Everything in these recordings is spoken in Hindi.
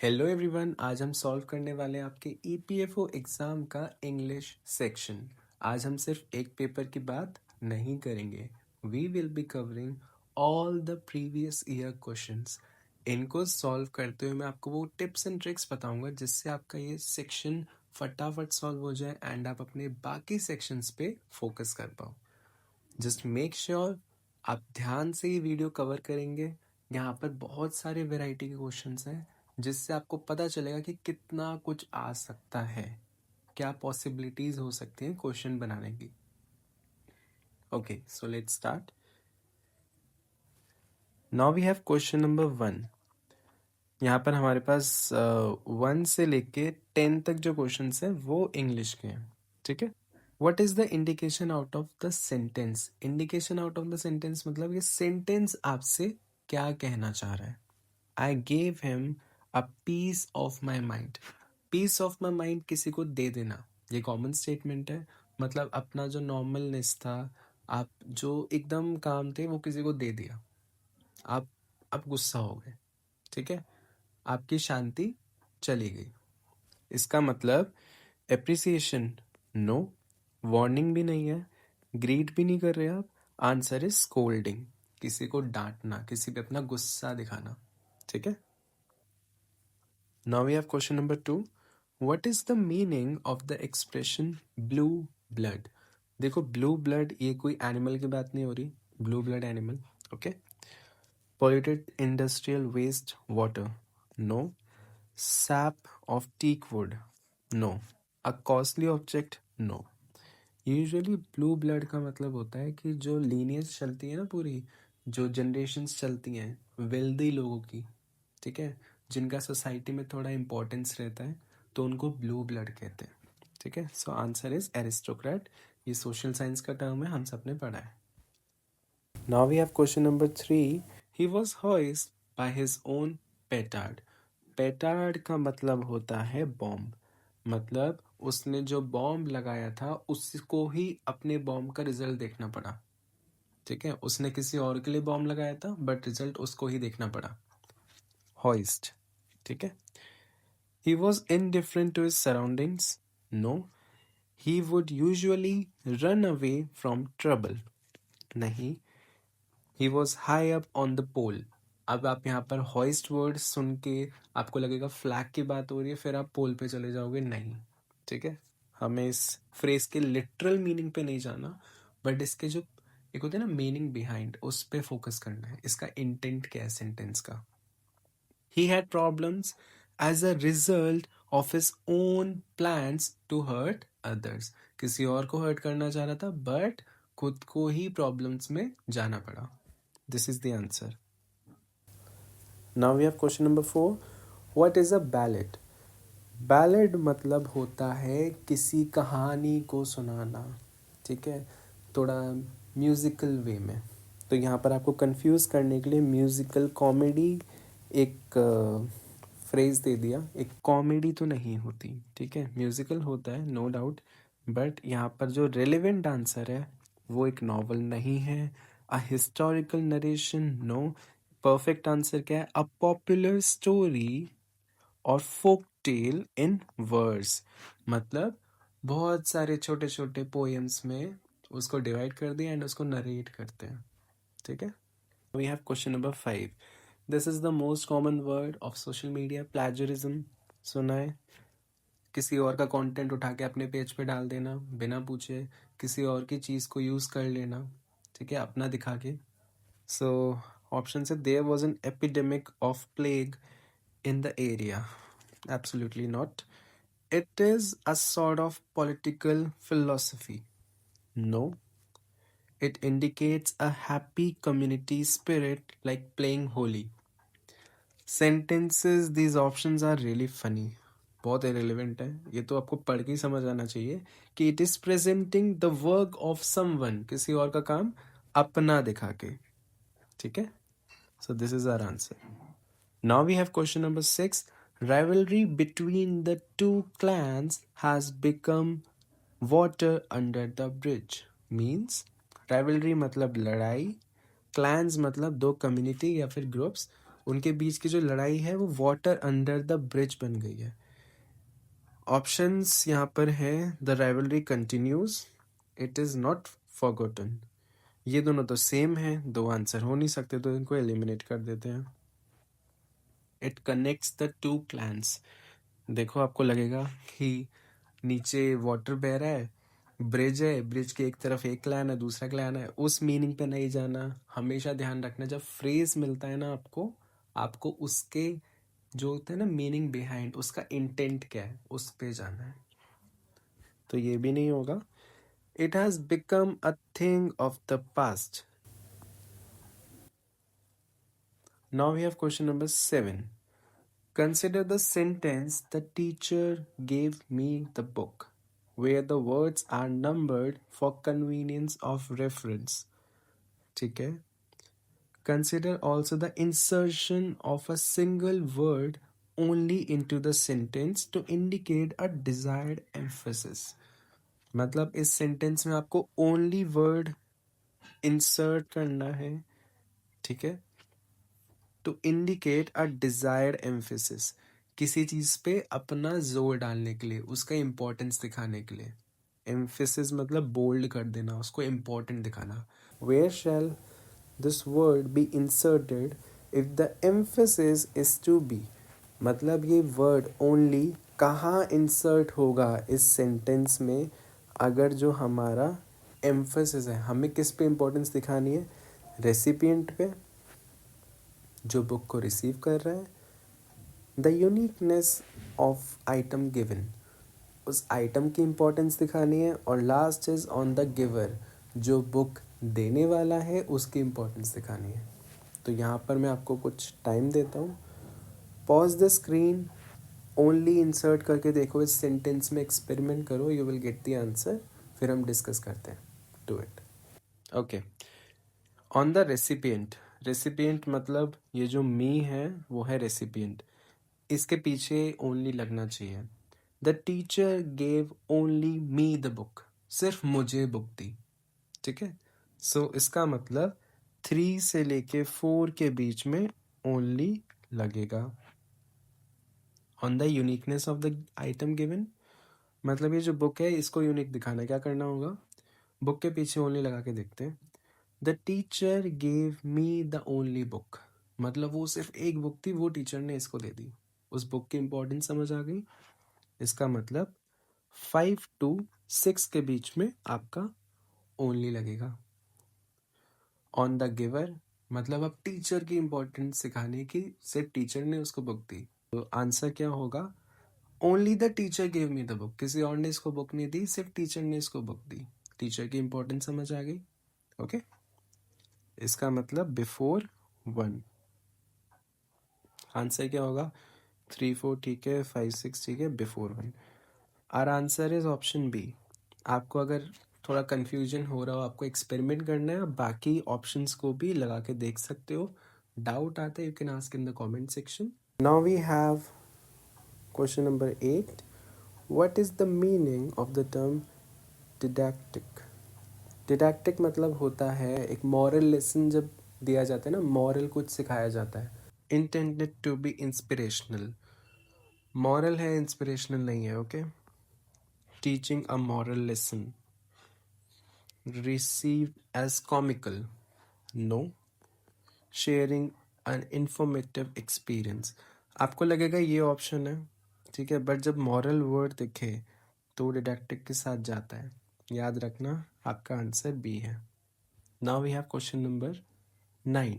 हेलो एवरीवन, आज हम सॉल्व करने वाले हैं आपके ईपीएफओ एग्ज़ाम का इंग्लिश सेक्शन। आज हम सिर्फ एक पेपर की बात नहीं करेंगे। We will be covering all the previous year questions. इनको सॉल्व करते हुए मैं आपको वो टिप्स एंड ट्रिक्स बताऊंगा जिससे आपका ये सेक्शन फटाफट सॉल्व हो जाए एंड आप अपने बाकी सेक्शंस पे फोकस कर पाओ। जस्ट मेक श्योर आप ध्यान से ये वीडियो कवर करेंगे। यहाँ पर बहुत सारे वैरायटी के क्वेश्चंस हैं जिससे आपको पता चलेगा कि कितना कुछ आ सकता है, क्या पॉसिबिलिटीज हो सकती हैं क्वेश्चन बनाने की। Okay, so let's start. Now we have question number 1। यहाँ पर हमारे पास 1 से लेके 10 तक जो क्वेश्चन है वो इंग्लिश के हैं, ठीक है। What is the indication out of the sentence? Indication out of the sentence मतलब ये सेंटेंस आपसे क्या कहना चाह रहा है। I gave him a piece of my mind. Piece of my mind किसी को दे देना, ये कॉमन स्टेटमेंट है। मतलब अपना जो नॉर्मलनेस था, आप जो एकदम काम थे वो किसी को दे दिया, आप गुस्सा हो गए, ठीक है, आपकी शांति चली गई। इसका मतलब एप्रिसिएशन नो, वार्निंग भी नहीं है, ग्रीट भी नहीं कर रहे आप। आंसर इज स्कोल्डिंग, किसी को डांटना, किसी पे अपना गुस्सा दिखाना, ठीक है। Now we have question number 2। What is the meaning of the expression blue blood? देखो, ब्लू ब्लड ये कोई एनिमल की बात नहीं हो रही, blue blood animal, okay. Polluted industrial waste water? No. Sap of teak wood? No. A costly object? No. Usually blue blood का मतलब होता है कि जो लीनियज चलती है ना, पूरी जो जनरेशन्स चलती हैं वेल्दी लोगों की, ठीक है, जिनका सोसाइटी में थोड़ा इम्पोर्टेंस रहता है, तो उनको ब्लू ब्लड कहते हैं, ठीक है। So answer is aristocrat. ये सोशल साइंस का टर्म है, हम सब ने पढ़ा है। Now we have question number 3। He was hoisted by his own petard. Petard का मतलब होता है बॉम्ब। मतलब उसने जो बॉम्ब लगाया था उसको ही अपने बॉम्ब का रिजल्ट देखना पड़ा, ठीक है। उसने किसी और के लिए बॉम्ब लगाया था बट रिजल्ट उसको ही देखना पड़ा। हॉइस्ट, ठीक है। He was indifferent to his surroundings? No. He would usually run away from trouble? नहीं। He was high up on the pole? अब आप यहाँ पर हॉइस्ट वर्ड सुन के आपको लगेगा फ्लैग की बात हो रही है, फिर आप पोल पे चले जाओगे, नहीं, ठीक है। हमें इस फ्रेज के लिटरल मीनिंग पे नहीं जाना, बट इसके जो एक होते हैं ना मीनिंग बिहाइंड, उस पे फोकस करना है, इसका इंटेंट क्या है सेंटेंस का। He had problems as a result of his own plans to hurt others. किसी और को हर्ट करना चाह रहा था बट खुद को ही प्रॉब्लम्स में जाना पड़ा। This is the answer. Now we have question number 4। What is a ballad? Ballad मतलब होता है किसी कहानी को सुनाना, ठीक है, थोड़ा म्यूजिकल वे में। तो यहाँ पर आपको कंफ्यूज करने के लिए म्यूजिकल कॉमेडी एक फ्रेज दे दिया। एक कॉमेडी तो नहीं होती, ठीक है, म्यूजिकल होता है नो डाउट, बट यहाँ पर जो रेलेवेंट आंसर है वो एक नॉवल नहीं है। A historical narration? No. Perfect answer क्या है? अ पॉपुलर स्टोरी और फोक टेल इन वर्स। मतलब बहुत सारे छोटे छोटे पोएम्स में उसको डिवाइड कर दिया एंड उसको नरेट करते हैं, ठीक है। We have question number 5। This is the most common word of social media, plagiarism. सुना है? किसी और का कंटेंट उठा के अपने पेज पे डाल देना बिना पूछे, किसी और की चीज़ को यूज़ कर लेना, ठीक है, अपना दिखा के। सो ऑप्शन से there was an epidemic of plague in the area. Absolutely not. It is a sort of political philosophy. No. It indicates a happy community spirit like playing Holi. Sentences, these options are really funny. बहुत irrelevant है, ये तो आपको पढ़ के ही समझ आना चाहिए कि it is presenting the work of someone, किसी और का काम अपना दिखा के, ठीक है। So this is our answer. Now we have question number 6. Rivalry between the two clans has become water under the bridge. Means rivalry मतलब लड़ाई, clans मतलब दो community या फिर groups, उनके बीच की जो लड़ाई है वो वाटर अंडर द ब्रिज बन गई है। ऑप्शंस यहाँ पर है the rivalry continues, it is not forgotten. ये दोनों तो सेम है, दो आंसर हो नहीं सकते तो इनको एलिमिनेट कर देते हैं। It connects the two clans. देखो आपको लगेगा कि नीचे वाटर बह रहा है, ब्रिज है, ब्रिज के एक तरफ एक क्लैन है दूसरा क्लैन है, उस मीनिंग पे नहीं जाना। हमेशा ध्यान रखना जब फ्रेज मिलता है ना आपको, आपको उसके जो होता है ना मीनिंग बिहाइंड, उसका इंटेंट क्या है उस पे जाना है। तो ये भी नहीं होगा। It has become a thing of the past. Now we have question number 7. Consider the sentence, the teacher gave me the book, where the words are numbered for convenience of reference. ठीक है। Consider also the insertion of a single word only into the sentence to indicate a desired emphasis. मतलब इस सेंटेंस में आपको ओनली वर्ड इंसर्ट करना है, ठीक है, to indicate a desired emphasis, किसी चीज पे अपना जोर डालने के लिए, उसका इंपॉर्टेंस दिखाने के लिए। एम्फेसिस मतलब बोल्ड कर देना, उसको इम्पोर्टेंट दिखाना। Where shall this word be inserted if the emphasis is to be, मतलब ये वर्ड ओनली कहाँ इंसर्ट होगा इस सेंटेंस में, अगर जो हमारा एम्फेसिस है, हमें किस पे इम्पोर्टेंस दिखानी है, रेसिपिएंट पे, जो बुक को रिसीव कर रहा है, the uniqueness of item given, उस आइटम की इम्पोर्टेंस दिखानी है, और last is on the giver, जो बुक देने वाला है उसकी इम्पोर्टेंस दिखानी है। तो यहाँ पर मैं आपको कुछ टाइम देता हूँ, pause the screen, only insert करके देखो इस सेंटेंस में, एक्सपेरिमेंट करो, you will get the answer, फिर हम डिस्कस करते हैं। Do it. Okay, on the recipient, recipient मतलब ये जो मी है वो है रेसिपिएंट, इसके पीछे ओनली लगना चाहिए। The teacher gave only me the book, सिर्फ मुझे बुक दी, ठीक है। सो इसका मतलब 3 से लेके 4 के बीच में ओनली लगेगा। On the uniqueness of the item given, मतलब ये जो बुक है इसको यूनिक दिखाना है, क्या करना होगा, बुक के पीछे ओनली लगा के देखते हैं। The teacher gave me the only book, मतलब वो सिर्फ एक बुक थी, वो टीचर ने इसको दे दी, उस बुक की इंपॉर्टेंस समझ आ गई। इसका मतलब 5 to 6 के बीच में आपका ओनली लगेगा। ऑन द गिवर, मतलब अब टीचर की इंपॉर्टेंस सिखाने की, सिर्फ टीचर ने उसको बुक दी, तो आंसर क्या होगा, only the teacher give me the book, किसी और ने इसको बुक नहीं दी, सिर्फ टीचर ने इसको बुक दी। टीचर की इंपॉर्टेंस समझ आ गई। ओके, इसका मतलब बिफोर 1। आंसर क्या होगा, 3 4 ठीक है, 5 6 ठीक है, before 1। Our answer is option B. आपको अगर थोड़ा कंफ्यूजन हो रहा हो, आपको एक्सपेरिमेंट करना है, बाकी ऑप्शंस को भी लगा के देख सकते हो। डाउट आता है, you can ask in the comment section. Now we have question number 8. What is the meaning of the term didactic? Didactic मतलब होता है एक मॉरल लेसन, जब दिया जाता है ना, मॉरल कुछ सिखाया जाता है। Intended to be inspirational, moral है, इंस्पिरेशनल नहीं है। Okay, teaching a moral lesson, received as comical, no, sharing an informative experience, आपको लगेगा ये ऑप्शन है, ठीक है, बट जब मॉरल वर्ड दिखे तो डिडैक्टिक के साथ जाता है, याद रखना, आपका आंसर बी है। Now we have question number 9.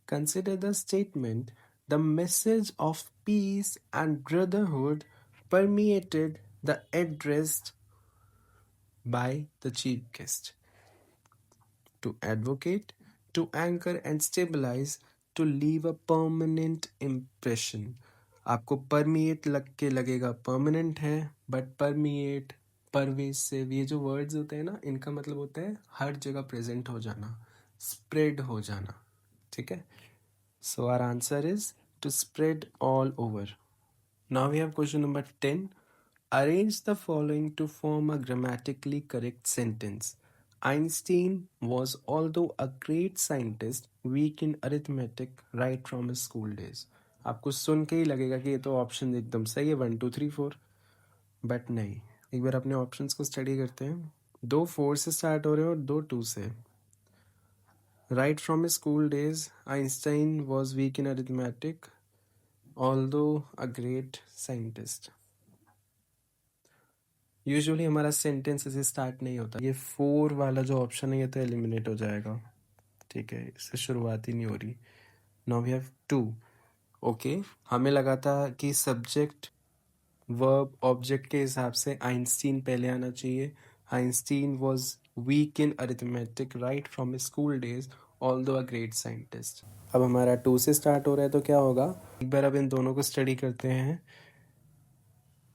Consider the statement, the message of peace and brotherhood permeated the address by the chief guest, to advocate, to anchor and stabilize, to leave a permanent impression. आपको परमिएट लग के लगेगा परमानेंट है, बट परमिएट, परवेसिव, ये जो वर्ड्स होते हैं ना, इनका मतलब होता है हर जगह प्रेजेंट हो जाना, स्प्रेड हो जाना, ठीक है। So our answer is to spread all over. Now we have question number 10. Arrange the following to form a grammatically correct sentence. Einstein was, although a great scientist, weak in arithmetic right from his school days. आपको सुन के ही लगेगा कि ये तो ऑप्शन एकदम सही है, 1 2 3 4, बट नहीं। एक बार अपने ऑप्शंस को स्टडी करते हैं। 2 4 से स्टार्ट हो रहे हैं और 2 2 से। Right from his school days Einstein was weak in arithmetic although a great scientist. Usually हमारा सेंटेंस ऐसे स्टार्ट नहीं होता। ये 4 वाला जो ऑप्शन है ये तो एलिमिनेट हो जाएगा, ठीक है, इससे शुरुआत ही नहीं हो रही। Now we have 2। ओके, हमें लगा था कि सब्जेक्ट वर्ब ऑब्जेक्ट के हिसाब से आइंस्टीन पहले आना चाहिए। Einstein was weak in arithmetic right from his school days although a great scientist. अब हमारा 2 से स्टार्ट हो रहा है तो क्या होगा, एक बार अब इन दोनों को स्टडी करते हैं।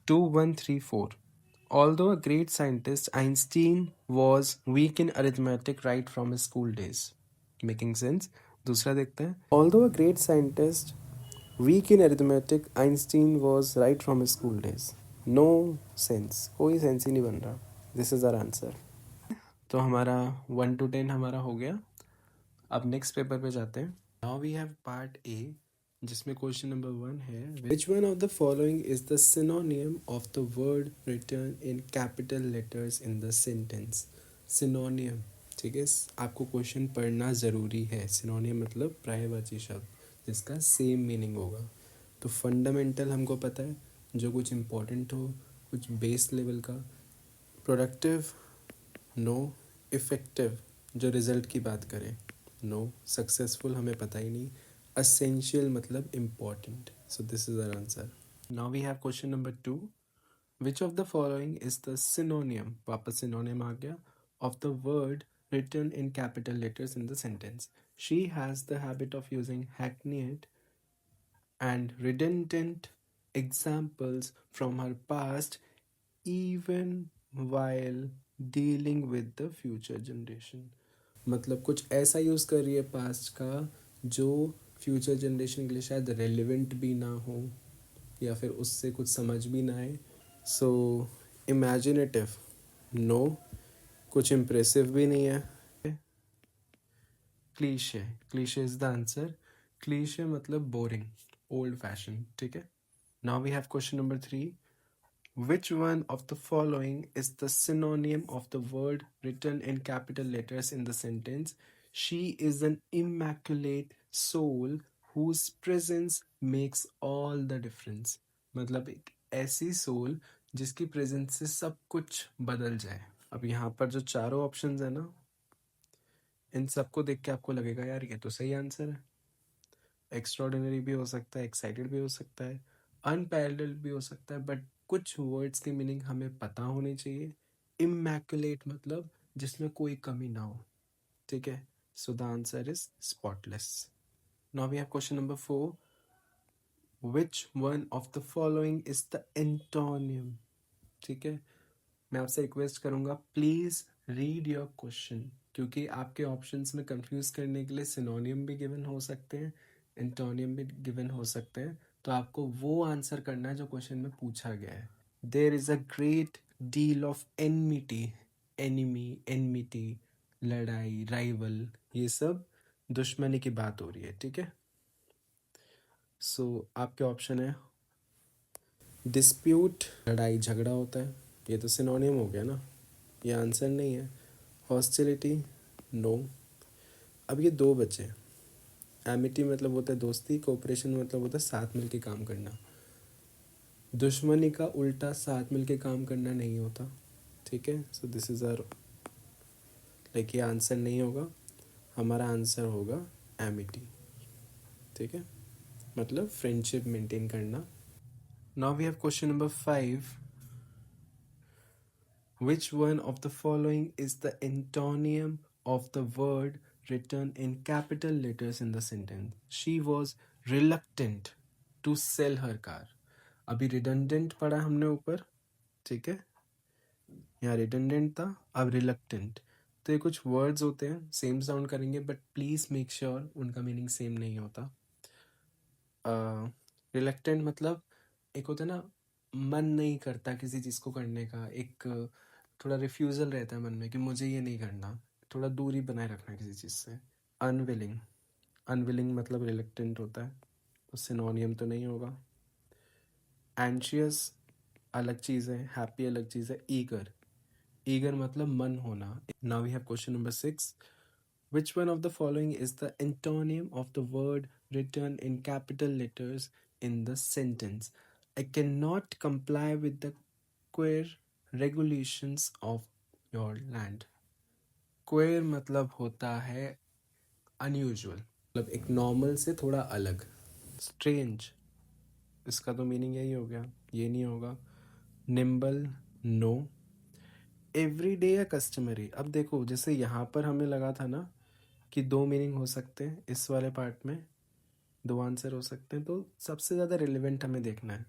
2 1 3 4। Although a great scientist, Einstein was weak in arithmetic right from his school days. Making sense? दूसरा देखते हैं। Although a great scientist, weak in arithmetic, Einstein was right from his school days. No sense. कोई सेंस ही नहीं बन रहा। This is our answer. तो हमारा 1 to 10 हमारा हो गया। अब नेक्स्ट पेपर पे जाते हैं। Now we have part A, जिसमें क्वेश्चन नंबर 1 है, which one of the following is the synonym of the word written in capital letters in the sentence. Synonym, ठीक है, आपको क्वेश्चन पढ़ना ज़रूरी है। सिनोनियम मतलब पर्यायवाची शब्द जिसका सेम मीनिंग होगा। तो फंडामेंटल हमको पता है, जो कुछ इम्पोर्टेंट हो, कुछ बेस लेवल का। Productive, no. इफ़ेक्टिव, जो रिज़ल्ट की बात करें, नो। सक्सेसफुल हमें पता ही नहीं। असेंशियल मतलब important. So this is our answer. Now we have question number 2। Which of the following is the synonym, वापस सिनोनियम आ गया, of the word written in capital letters in the sentence. She has the habit of using hackneyed and redundant examples from her past even while dealing with the future generation. मतलब कुछ ऐसा यूज़ कर रही है पास्ट का जो फ्यूचर जनरेशन के लिए शायद रेलिवेंट भी ना हो या फिर उससे कुछ समझ भी ना आए। So imaginative, no. कुछ इम्प्रेसिव भी नहीं है। Cliche, cliche is the answer. Cliche मतलब बोरिंग, ओल्ड फैशन, ठीक है। Now we have question number 3। Which one of the following is the synonym of the word written in capital letters in the sentence? She is an immaculate soul whose presence makes all the difference. मतलब एक ऐसी सोल जिसकी प्रेजेंस से सब कुछ बदल जाए। अब यहाँ पर जो चारों ऑप्शंस है ना, इन सबको देख के आपको लगेगा यार ये तो सही आंसर है। एक्स्ट्रॉर्डिनरी भी हो सकता है, एक्साइटेड भी हो सकता है, अनपैरेलल्ड भी हो सकता है, बट कुछ वर्ड्स की मीनिंग हमें पता होनी चाहिए। इमैक्युलेट मतलब जिसमें कोई कमी ना हो, ठीक है। So the answer is spotless. Now we have question number 4। Which one of the following is the antonym, ठीक है। मैं आपसे रिक्वेस्ट करूंगा प्लीज रीड योर क्वेश्चन, क्योंकि आपके ऑप्शंस में कंफ्यूज करने के लिए सिनोनियम भी गिवन हो सकते हैं, एंटोनियम भी गिवन हो सकते हैं। तो आपको वो आंसर करना है जो क्वेश्चन में पूछा गया है। There is a great deal of enmity, enemy, enmity, लड़ाई, राइवल, ये सब दुश्मनी की बात हो रही है, ठीक है। सो आपके ऑप्शन है डिस्प्यूट, लड़ाई झगड़ा होता है, ये तो सिनोनियम हो गया ना, ये आंसर नहीं है। Hostility, no. अब ये दो बचे। एमिटी मतलब होता है दोस्ती, कोऑपरेशन मतलब होता है साथ मिलके काम करना। दुश्मनी का उल्टा साथ मिलके काम करना नहीं होता, ठीक है। So this is our, like ये आंसर नहीं होगा, हमारा आंसर होगा एमिटी, ठीक है, मतलब फ्रेंडशिप मेंटेन करना। Now we have question number 5। Which one of the following is the antonym of the word written in capital letters in the sentence? She was reluctant to sell her car. अभी redundant पढ़ा हमने ऊपर, ठीक है, यहाँ redundant था, अब reluctant। तो ये कुछ words होते हैं सेम साउंड करेंगे, बट प्लीज मेक श्योर उनका मीनिंग सेम नहीं होता। रिलक्टेंट मतलब एक होता है ना, मन नहीं करता किसी चीज़ को करने का, एक थोड़ा रिफ्यूज़ल रहता है मन में कि मुझे ये नहीं करना, थोड़ा दूरी बनाए रखना किसी चीज़ से। अनविलिंग, अनविलिंग मतलब रिलक्टेंट होता है, तो सिनोनियम तो नहीं होगा। एंशियस अलग चीज़ है, हैप्पी अलग चीज़ है। ईगर, ईगर मतलब मन होना। Now we have question number 6. Which one of the following is the antonym of the word written in capital letters in the sentence? I cannot comply with the queer regulations of your land. Queer मतलब होता है unusual, मतलब एक नॉर्मल से थोड़ा अलग। Strange, इसका तो मीनिंग यही हो गया, ये नहीं होगा। Nimble, no. एवरीडे या कस्टमरी, अब देखो जैसे यहाँ पर हमें लगा था ना कि दो मीनिंग हो सकते हैं, इस वाले पार्ट में दो आंसर हो सकते हैं, तो सबसे ज़्यादा रिलेवेंट हमें देखना है।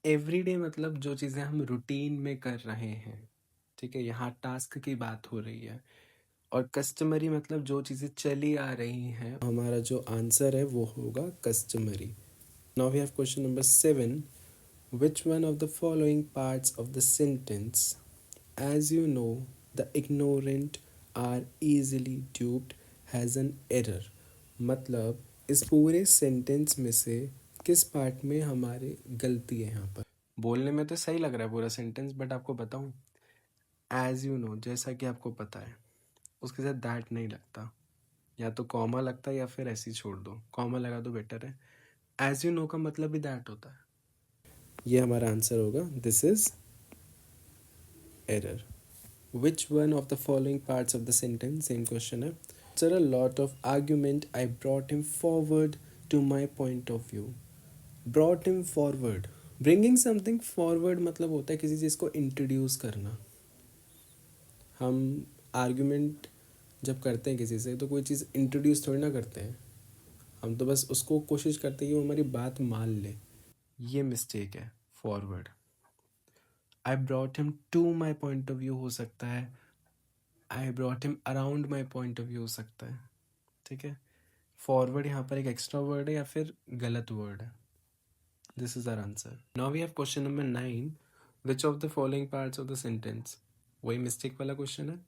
एवरीडे मतलब जो चीज़ें हम रूटीन में कर रहे हैं, ठीक है, यहाँ टास्क की बात हो रही है। और कस्टमरी मतलब जो चीज़ें चली आ रही हैं, हमारा जो आंसर है वो होगा customary. Now we have question number 7. Which one of the following parts of the sentence, as you know, the ignorant are easily duped, has an error? मतलब इस पूरे सेंटेंस में से किस पार्ट में हमारी गलती है? यहाँ पर बोलने में तो सही लग रहा है पूरा सेंटेंस, बट आपको बताऊं, एज यू नो, जैसा कि आपको पता है, उसके साथ दैट नहीं लगता, या तो कॉमा लगता है या फिर ऐसे ही छोड़ दो, कॉमा लगा दो बेटर है। एज यू नो का मतलब भी दैट होता है। ये हमारा आंसर होगा, this is error. Which one of the following parts of the sentence, same question है, after a lot of argument I brought him forward to my point of view. Brought him forward, bringing something forward मतलब होता है किसी चीज़ को इंट्रोड्यूस करना। हम आर्ग्यूमेंट जब करते हैं किसी से तो कोई चीज़ इंट्रोड्यूस थोड़ी ना करते हैं, हम तो बस उसको कोशिश करते हैं कि वो हमारी बात मान ले। ये मिस्टेक है, forward. I brought him to my point of view हो सकता है, I brought him around my point of view हो सकता है, ठीक है। फॉरवर्ड यहाँ पर एक एक्स्ट्रा वर्ड है या फिर गलत वर्ड है। This is our answer. Now we have question number 9. Which of the following parts of the sentence, वही मिस्टेक वाला क्वेश्चन है।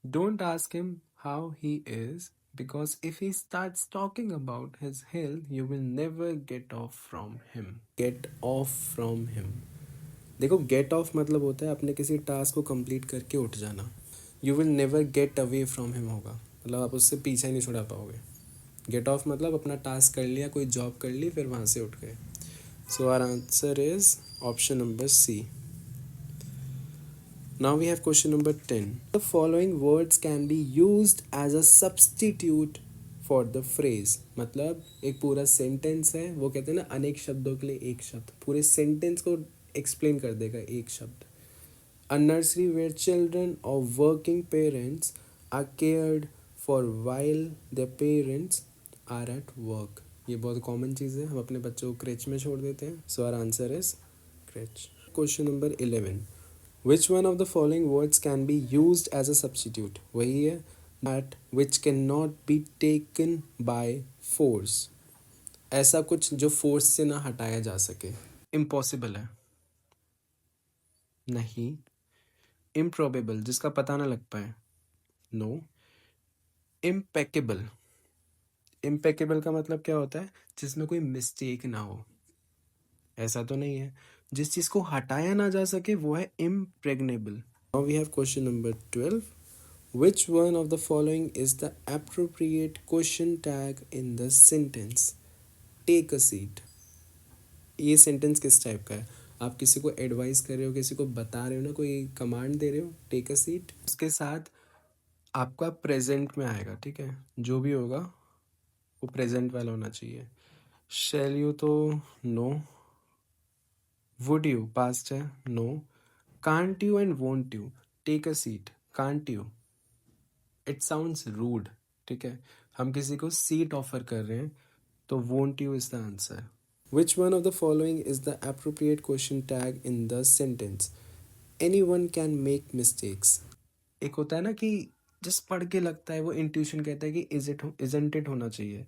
Don't ask him how he is, because if he starts talking about his health you will never get off from him. Get off from him, देखो गेट ऑफ मतलब होता है अपने किसी टास्क को कंप्लीट करके उठ जाना। You will never get away from him होगा, मतलब आप उससे पीछा नहीं छुड़ा पाओगे। गेट ऑफ मतलब अपना टास्क कर लिया, कोई जॉब कर ली, फिर वहाँ से उठ गए। So our answer is option number C. Now we have question number 10. The following words can be used as a substitute for the phrase. मतलब एक पूरा सेंटेंस है, वो कहते हैं ना अनेक शब्दों के लिए एक शब्द, पूरे सेंटेंस को एक्सप्लेन कर देगा एक शब्द। A nursery where children of working parents are cared for while their parents are at work. ये बहुत कॉमन चीज़ है, हम अपने बच्चों को क्रेच में छोड़ देते हैं। So our answer is creche. Question number 11. Which one of the following words can be used as a substitute? वही है, that which cannot be taken by force. ऐसा कुछ जो फोर्स से ना हटाया जा सके। इम्पॉसिबल है, नहीं। इम्प्रॉबेबल, जिसका पता ना लग पाए, नो। इम्पेकेबल, इम्पेकेबल का मतलब क्या होता है, जिसमें कोई मिस्टेक ना हो, ऐसा तो नहीं है। जिस चीज को हटाया ना जा सके वो है impregnable. Now we have question number 12. Which one of the following is the appropriate question tag in the sentence? Take a seat. ये सेंटेंस किस टाइप का है? आप किसी को एडवाइस कर रहे हो, किसी को बता रहे हो ना, कोई कमांड दे रहे हो, टेक अ सीट, उसके साथ आपका प्रेजेंट में आएगा, ठीक है, जो भी होगा वो प्रेजेंट वाला होना चाहिए। शैल यू तो नो, वुड यू पास्ट है, no. Can't you and won't you, take a seat, can't you, it sounds rude, ठीक है, हम किसी को सीट ऑफर कर रहे हैं, तो won't you is the answer. Which one of the following is the appropriate question tag in the sentence? Any one can make mistakes. एक होता है ना कि जिस पढ़ के लगता है, वो इंट्यूशन कहता है कि इजंट इट होना चाहिए।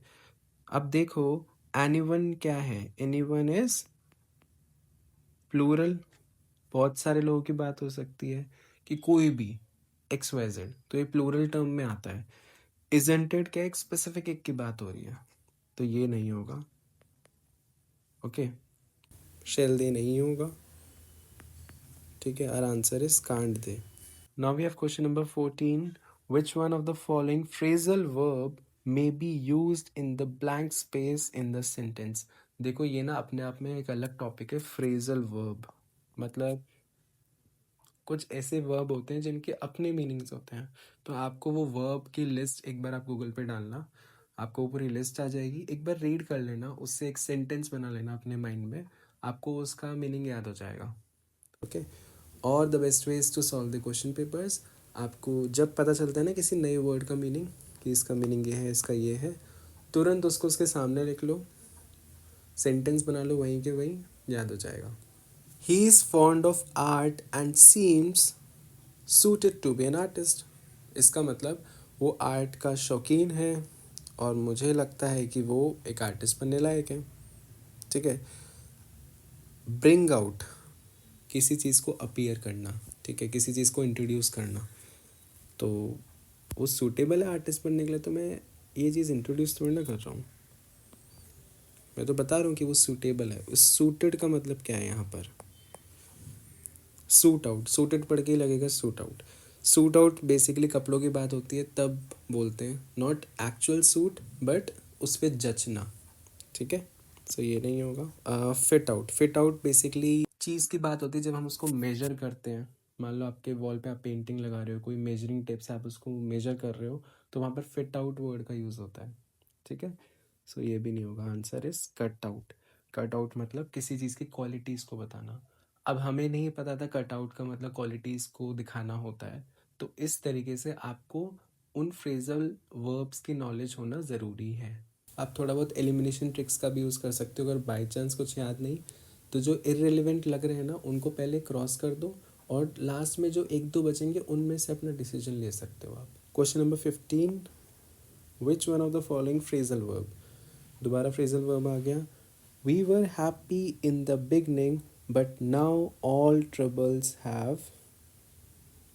अब देखो एनीवन क्या है, एनीवन इज प्लूरल, बहुत सारे लोगों की बात हो सकती है, कि कोई भी XYZ, तो ये प्लूरल टर्म में आता है। इजंट इट क्या एक स्पेसिफिक एक की बात हो रही है, तो ये नहीं होगा। ओके, शेल दे नहीं होगा, ठीक है। Our answer is can't they. Now we have question number 14, which one of the following phrasal verb may be used in the blank space in the sentence? देखो ये ना अपने आप में एक अलग टॉपिक है, फ्रेजल वर्ब। मतलब कुछ ऐसे वर्ब होते हैं जिनके अपने मीनिंग्स होते हैं, तो आपको वो वर्ब की लिस्ट एक बार आप गूगल पे डालना, आपको वो पूरी लिस्ट आ जाएगी, एक बार रीड कर लेना, उससे एक सेंटेंस बना लेना अपने माइंड में, आपको उसका मीनिंग याद हो जाएगा। ओके, और the best way is to solve the question papers. आपको जब पता चलता है ना किसी नए वर्ड का मीनिंग, कि इसका मीनिंग ये है, इसका ये है, तुरंत उसको उसके सामने लिख लो, सेंटेंस बना लो, वहीं के वहीं याद हो जाएगा। He is fond of art and seems suited to be an artist. इसका मतलब वो आर्ट का शौकीन है और मुझे लगता है कि वो एक आर्टिस्ट बनने लायक है, ठीक है। ब्रिंग आउट, किसी चीज़ को अपीयर करना, ठीक है, किसी चीज़ को इंट्रोड्यूस करना, तो वो सूटेबल है आर्टिस्ट बनने के लिए। तो मैं ये चीज़ इंट्रोड्यूस थोड़ी ना कर रहा हूँ, मैं तो बता रहा हूँ कि वो सूटेबल है। उस सूटेड का मतलब क्या है यहाँ पर, सूट आउट, सूटेड पढ़ के ही लगेगा suit out. Suit out basically कपड़ों की बात होती है तब बोलते हैं, नॉट एक्चुअल सूट बट उस पर जचना, ठीक है। सो ये नहीं होगा। Fit out, fit out basically चीज़ की बात होती है जब हम उसको मेजर करते हैं। मान लो आपके वॉल पे आप पेंटिंग लगा रहे हो, कोई मेजरिंग टेप से आप उसको मेजर कर रहे हो, तो वहाँ पर फिट आउट वर्ड का यूज़ होता है, ठीक है। सो ये भी नहीं होगा, answer is cut out. Cut out मतलब किसी चीज़ की क्वालिटीज़ को बताना। अब हमें नहीं पता था कट आउट का मतलब क्वालिटीज़ को दिखाना होता है, तो इस तरीके से आपको उन फ्रेजल वर्ब्स की नॉलेज होना ज़रूरी है। आप थोड़ा बहुत एलिमिनेशन ट्रिक्स का भी यूज़ कर सकते हो, अगर बाई चांस कुछ याद नहीं, तो जो इररिलेवेंट लग रहे हैं ना उनको पहले क्रॉस कर दो, और लास्ट में जो एक दो बचेंगे उनमें से अपना डिसीजन ले सकते हो आप। Question number 15, which one of the following phrasal verb, दोबारा फ्रेजल वर्ब आ गया। We were happy in the beginning but now all troubles have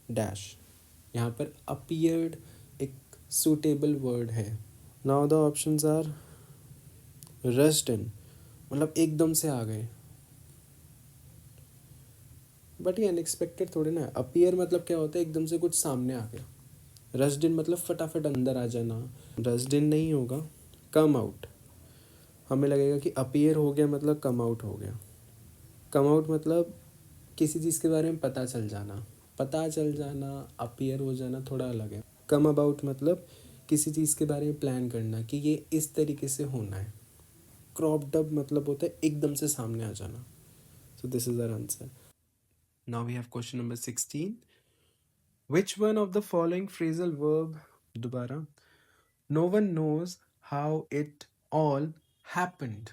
dash. यहाँ पर अपीयर्ड एक सूटेबल वर्ड है। Now the options are rushed in, मतलब एकदम से आ गए, बट ये अनएक्सपेक्टेड थोड़े ना। अपीयर मतलब क्या होता है, एकदम से कुछ सामने आ गया। रश्ड इन मतलब फटाफट अंदर आ जाना, रश्ड इन नहीं होगा। कम आउट, हमें लगेगा कि अपीयर हो गया मतलब कम आउट हो गया। कम आउट मतलब किसी चीज़ के बारे में पता चल जाना, पता चल जाना, अपीयर हो जाना थोड़ा अलग है। कम अबाउट मतलब किसी चीज़ के बारे में प्लान करना कि ये इस तरीके से होना है। क्रॉप्ड अप मतलब होता है एकदम से सामने आ जाना। So this is our answer. Now we have question number 16, which one of the following phrasal verb, दोबारा, no one knows how it all happened,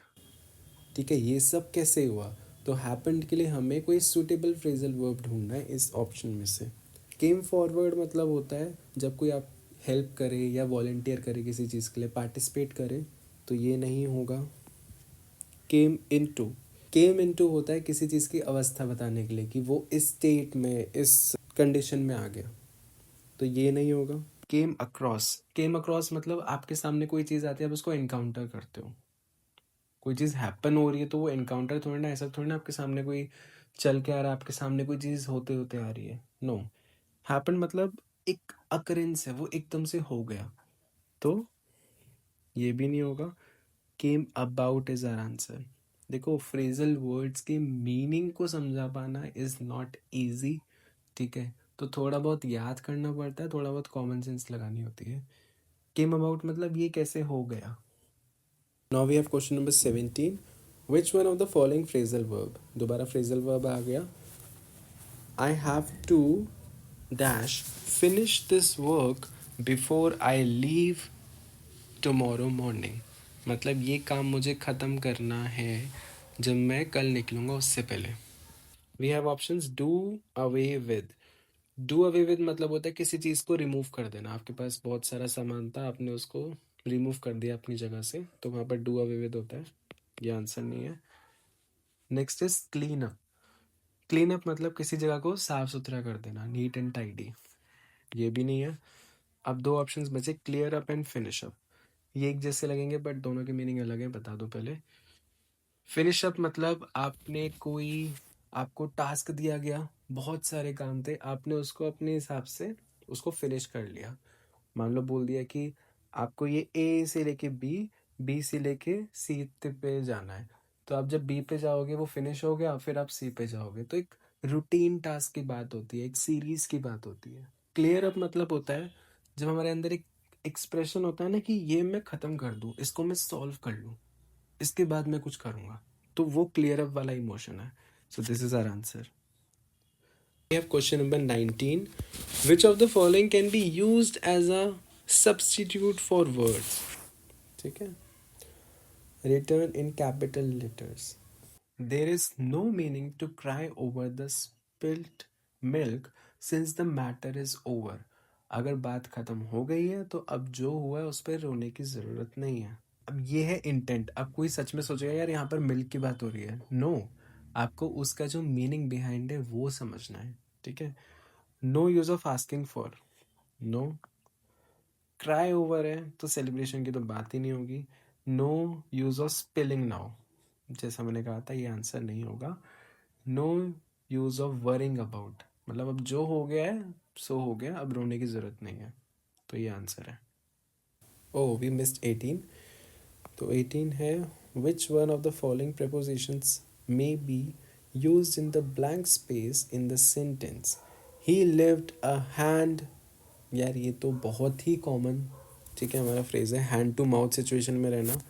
ठीक है। ये सब कैसे हुआ, तो हैपेंड के लिए हमें कोई सूटेबल फ्रेजल वर्ब ढूंढना है इस ऑप्शन में से। केम फॉरवर्ड मतलब होता है जब कोई आप हेल्प करे या वॉलेंटियर करे किसी चीज़ के लिए, पार्टिसिपेट करे, तो ये नहीं होगा। केम इनटू, केम इनटू होता है किसी चीज़ की अवस्था बताने के लिए कि वो इस स्टेट में, इस कंडीशन में आ गया, तो ये नहीं होगा। केम अक्रॉस, केम अक्रॉस मतलब आपके सामने कोई चीज़ आती है, आप उसको एनकाउंटर करते हो। कोई चीज़ हैपन हो रही है तो वो एनकाउंटर थोड़ी ना, ऐसा थोड़ी ना आपके सामने कोई चल के आ रहा है, आपके सामने कोई चीज़ होते होते आ रही है। नो, हैपन मतलब एक अकरेंस है, वो एकदम से हो गया, तो ये भी नहीं होगा। Came about is our answer. देखो फ्रेजल वर्ड्स के मीनिंग को समझा पाना इज नॉट इजी, ठीक है, तो थोड़ा बहुत याद करना पड़ता है, थोड़ा बहुत कॉमन सेंस लगानी होती है। केम अबाउट मतलब ये कैसे हो गया। Now we have question number 17, which one of the following phrasal verb, दोबारा फ्रेजल वर्ब आ गया। I have to dash finish this work before I leave tomorrow morning, मतलब ये काम मुझे ख़त्म करना है जब मैं कल निकलूँगा उससे पहले। We have options, do away with, do away with मतलब होता है किसी चीज़ को रिमूव कर देना। आपके पास बहुत सारा सामान था, आपने उसको रिमूव कर दिया अपनी जगह से, तो वहाँ पर डू अवे विद होता है, ये आंसर नहीं है। Next is clean up, clean up मतलब किसी जगह को साफ सुथरा कर देना, नीट एंड टाइडी, ये भी नहीं है। अब दो ऑप्शंस बचे, clear up and finish up. ये एक जैसे लगेंगे बट दोनों के मीनिंग अलग है, बता दो पहले। फिनिश अप मतलब आपको टास्क दिया गया, बहुत सारे काम थे, आपने उसको अपने हिसाब से उसको फिनिश कर लिया। मान लो बोल दिया कि आपको ये ए से लेके बी से लेके सी पे जाना है, तो आप जब बी पे जाओगे वो फिनिश हो गया, फिर आप सी पे जाओगे, तो एक रूटीन टास्क की बात होती है, एक सीरीज की बात होती है। क्लियर अप मतलब होता है जब हमारे अंदर एक एक्सप्रेशन होता है ना कि ये मैं खत्म कर दूं, इसको मैं सॉल्व कर लूं, इसके बाद मैं कुछ करूंगा, तो वो क्लियर अप वाला इमोशन है। So this is our answer. We have question number 19. Which of the following can be used as a substitute for words? ठीक है, written in capital letters. There is no meaning to cry over the spilt milk since the matter is over. अगर बात खत्म हो गई है तो अब जो हुआ है उस पर रोने की जरूरत नहीं है। अब ये है इंटेंट। अब कोई सच में सोचेगा यार यहाँ पर मिल्क की बात हो रही है, नो, आपको उसका जो मीनिंग बिहाइंड है वो समझना है, ठीक है। No use of asking for, no. Cry over है तो सेलिब्रेशन की तो बात ही नहीं होगी। No use of spilling now, जैसा मैंने कहा था ये आंसर नहीं होगा। No use of worrying about, मतलब अब जो हो गया है सो हो गया, अब रोने की जरूरत नहीं है, तो ये आंसर है। Oh we missed 18। तो 18 है, which one of the following prepositions may be used in the blank space in the sentence he lived a hand। यार ये तो बहुत ही कॉमन, ठीक है, हमारा फ्रेज है हैंड टू माउथ सिचुएशन में रहना।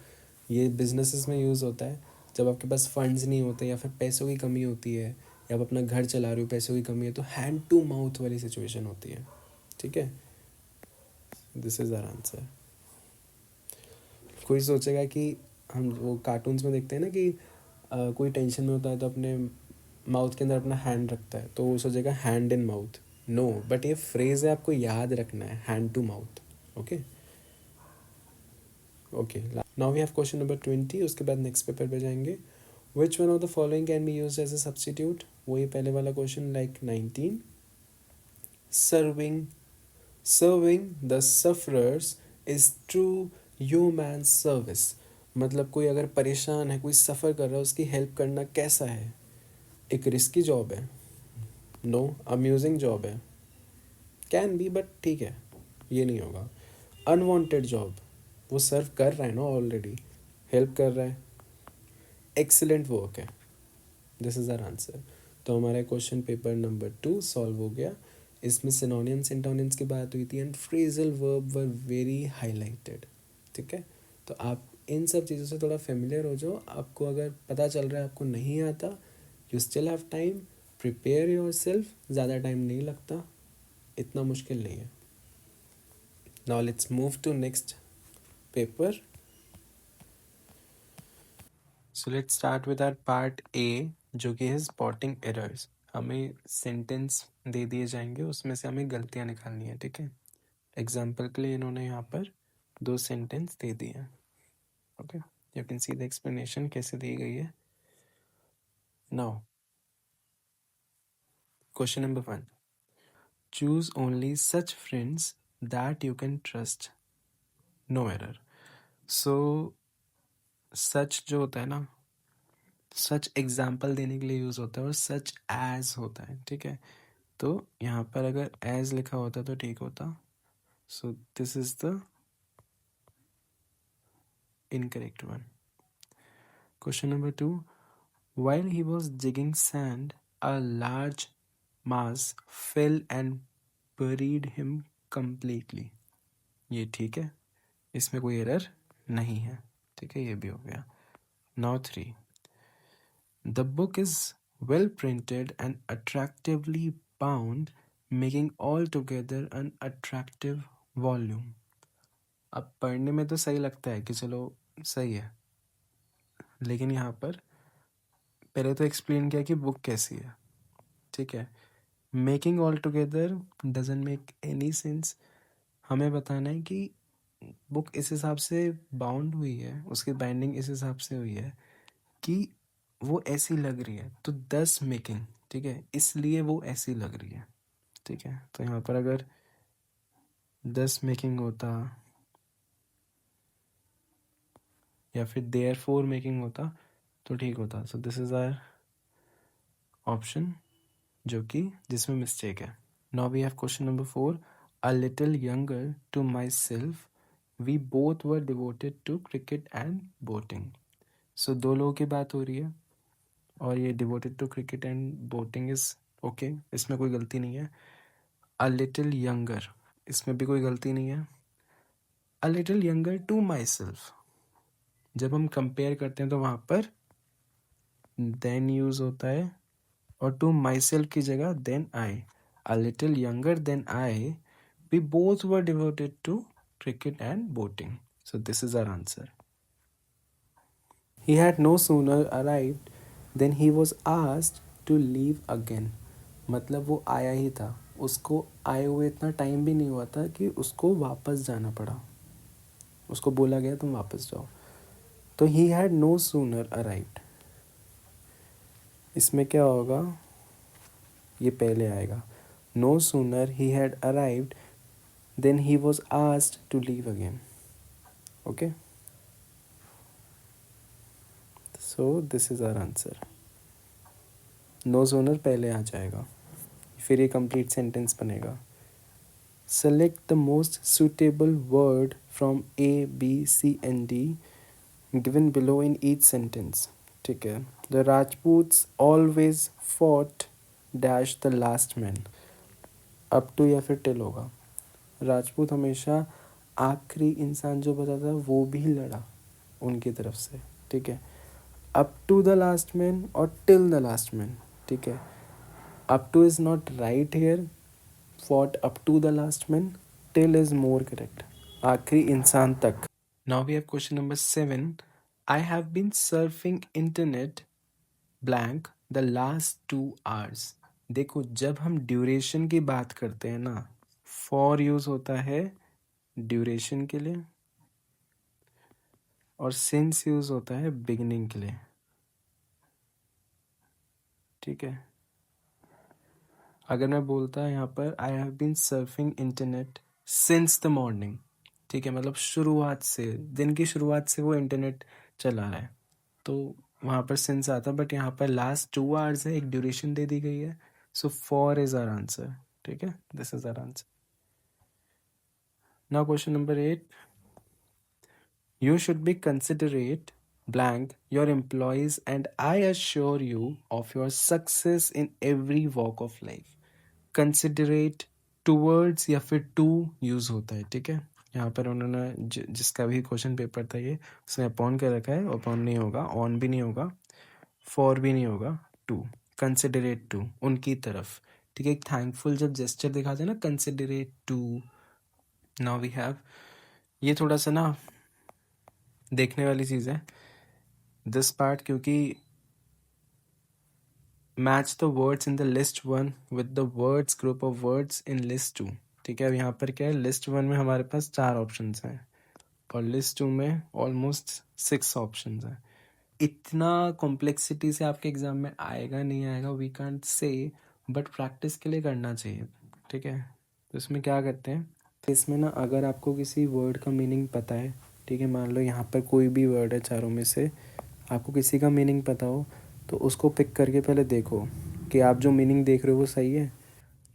ये बिजनेसेस में यूज़ होता है जब आपके पास फंड्स नहीं होते या फिर पैसों की कमी होती है, या आप अपना घर चला रहे हो, पैसों की कमी है, तो हैंड टू माउथ वाली सिचुएशन होती है, ठीक है। This is our answer. कोई सोचेगा कि हम वो कार्टून्स में देखते हैं ना कि कोई टेंशन में होता है तो अपने माउथ के अंदर अपना हैंड रखता है, तो वो सोचेगा hand in mouth, no, but ये फ्रेज है, आपको याद रखना है, hand to mouth. Okay okay, now we have question number 20, उसके बाद नेक्स्ट पेपर पे जाएंगे। Which one of the following can be use as a substitute, वही पहले वाला question like 19। Serving, serving the sufferers is true human service, मतलब कोई अगर परेशान है, कोई सफ़र कर रहा है, उसकी हेल्प करना कैसा है, एक रिस्की जॉब है, नो, अम्यूजिंग जॉब है, कैन बी बट ठीक है, ये नहीं होगा। अनवांटेड जॉब, वो सर्व कर रहा है ना ऑलरेडी, हेल्प कर रहा है, एक्सीलेंट वर्क है। This is our answer. तो हमारा क्वेश्चन पेपर नंबर 2 सॉल्व हो गया। इसमें सिनोनियम्स सिंटोनियम्स की बात हुई थी and phrasal verb were very highlighted, ठीक है। तो आप इन सब चीज़ों से थोड़ा फेमिलियर हो जाओ, आपको अगर पता चल रहा है आपको नहीं आता, you still have time, prepare yourself, ज़्यादा टाइम नहीं लगता, इतना मुश्किल नहीं है। Now let's move to next paper. So let's start with our part A, जो कि है स्पॉटिंग एरर्स। हमें सेंटेंस दे दिए जाएंगे, उसमें से हमें गलतियां निकालनी है, ठीक है। एग्जाम्पल के लिए इन्होंने यहाँ पर 2 सेंटेंस दे दिए हैं, okay. You can see the explanation कैसे दी गई है। Now question number 1, choose only such friends that you can trust, no error. So such जो होता है ना, सच एग्जाम्पल देने के लिए यूज होता है, और सच एज होता है, ठीक है। तो यहाँ पर अगर एज लिखा होता तो ठीक होता। So this is the incorrect one. Question number 2, while he was digging sand, a large mass fell and buried him completely। ये ठीक है, इसमें कोई एरर नहीं है, ठीक है, ये भी हो गया। Now 3, the book is well printed and attractively bound, making altogether an attractive volume। अब पढ़ने में तो सही लगता है कि चलो सही है, लेकिन यहाँ पर पहले तो एक्सप्लेन किया कि बुक कैसी है, ठीक है। Making all together doesn't make any sense. हमें बताना है कि बुक इस हिसाब से बाउंड हुई है, उसकी बाइंडिंग इस हिसाब से हुई है कि वो ऐसी लग रही है, तो 10 मेकिंग, ठीक है, इसलिए वो ऐसी लग रही है। ठीक है, तो यहाँ पर अगर 10 मेकिंग होता या फिर देयर फोर मेकिंग होता तो ठीक होता। So this is our option जो कि जिसमें मिस्टेक है। Now we have question number 4। A little younger to myself we both were devoted to cricket and boating. So दो लोगों की बात हो रही है और ये devoted to cricket and boating is okay, इसमें कोई गलती नहीं है। अ लिटिल यंगर, इसमें भी कोई गलती नहीं है। A little younger to myself, जब हम कंपेयर करते हैं तो वहां पर देन यूज होता है और टू माई सेल्फ की जगह than I. A little younger than I we both were devoted to cricket and boating. So this is our answer. He had no sooner arrived than he was asked to leave again। मतलब वो आया ही था, उसको आए हुए इतना टाइम भी नहीं हुआ था कि उसको वापस जाना पड़ा, उसको बोला गया तुम वापस जाओ। तो he had no sooner arrived, इसमें क्या होगा, ये पहले आएगा। No sooner he had arrived than he was asked to leave again। Okay, so this is our answer। No sooner पहले आ जाएगा, फिर ये कंप्लीट सेंटेंस बनेगा। Select the most suitable word from A, B, C and D given below in each sentence। ठीक है, The Rajputs always fought dash the last man। Up to या फिर टिल होगा। राजपूत हमेशा आखिरी इंसान जो बचा था वो भी लड़ा उनकी तरफ से। ठीक है, up to the last man और टिल द लास्ट मैन। ठीक है, up to is not right here, fought up to the last man, till is more correct, आखिरी इंसान तक। Now we have question number 7। I have been surfing internet blank the last 2 hours। देखो, जब हम ड्यूरेशन की बात करते हैं ना, फॉर यूज होता है ड्यूरेशन के लिए और सिंस यूज होता है बिगिनिंग के लिए। ठीक है, अगर मैं बोलता यहाँ पर I have been surfing internet since the morning, ठीक है, मतलब शुरुआत से, दिन की शुरुआत से वो इंटरनेट चला रहा है, तो वहाँ पर सिंस आता। बट यहाँ पर लास्ट 2 आवर्स है, एक ड्यूरेशन दे दी गई है। So four is our answer. ठीक है, this is our answer. Now question number 8। You should be considerate blank your employees and I assure you of your success in every walk of life। Considerate towards या फिर टू यूज होता है। ठीक है, यहाँ पर उन्होंने जिसका भी क्वेश्चन पेपर था ये, उसने अपॉन कर रखा है, अपॉन नहीं होगा, ऑन भी नहीं होगा, फॉर भी नहीं होगा, टू, कंसिडरेट टू, उनकी तरफ। ठीक है, एक थैंकफुल जब जेस्चर दिखाते हैं ना, considerate to. Now we have, ये थोड़ा सा ना देखने वाली चीज है दिस पार्ट, क्योंकि match the words in the list 1 with the words group of words in list 2। ठीक है, अब यहाँ पर क्या है, लिस्ट 1 में हमारे पास 4 ऑप्शंस हैं और लिस्ट 2 में ऑलमोस्ट 6 ऑप्शंस हैं। इतना कॉम्प्लेक्सिटी से आपके एग्जाम में आएगा नहीं आएगा we can't say, but practice के लिए करना चाहिए। ठीक है, तो इसमें क्या करते हैं, तो इसमें ना अगर आपको किसी वर्ड का मीनिंग पता है, ठीक है, मान लो यहाँ पर कोई भी वर्ड है चारों में से, आपको किसी का मीनिंग पता हो तो उसको पिक करके पहले देखो कि आप जो मीनिंग देख रहे हो वो सही है।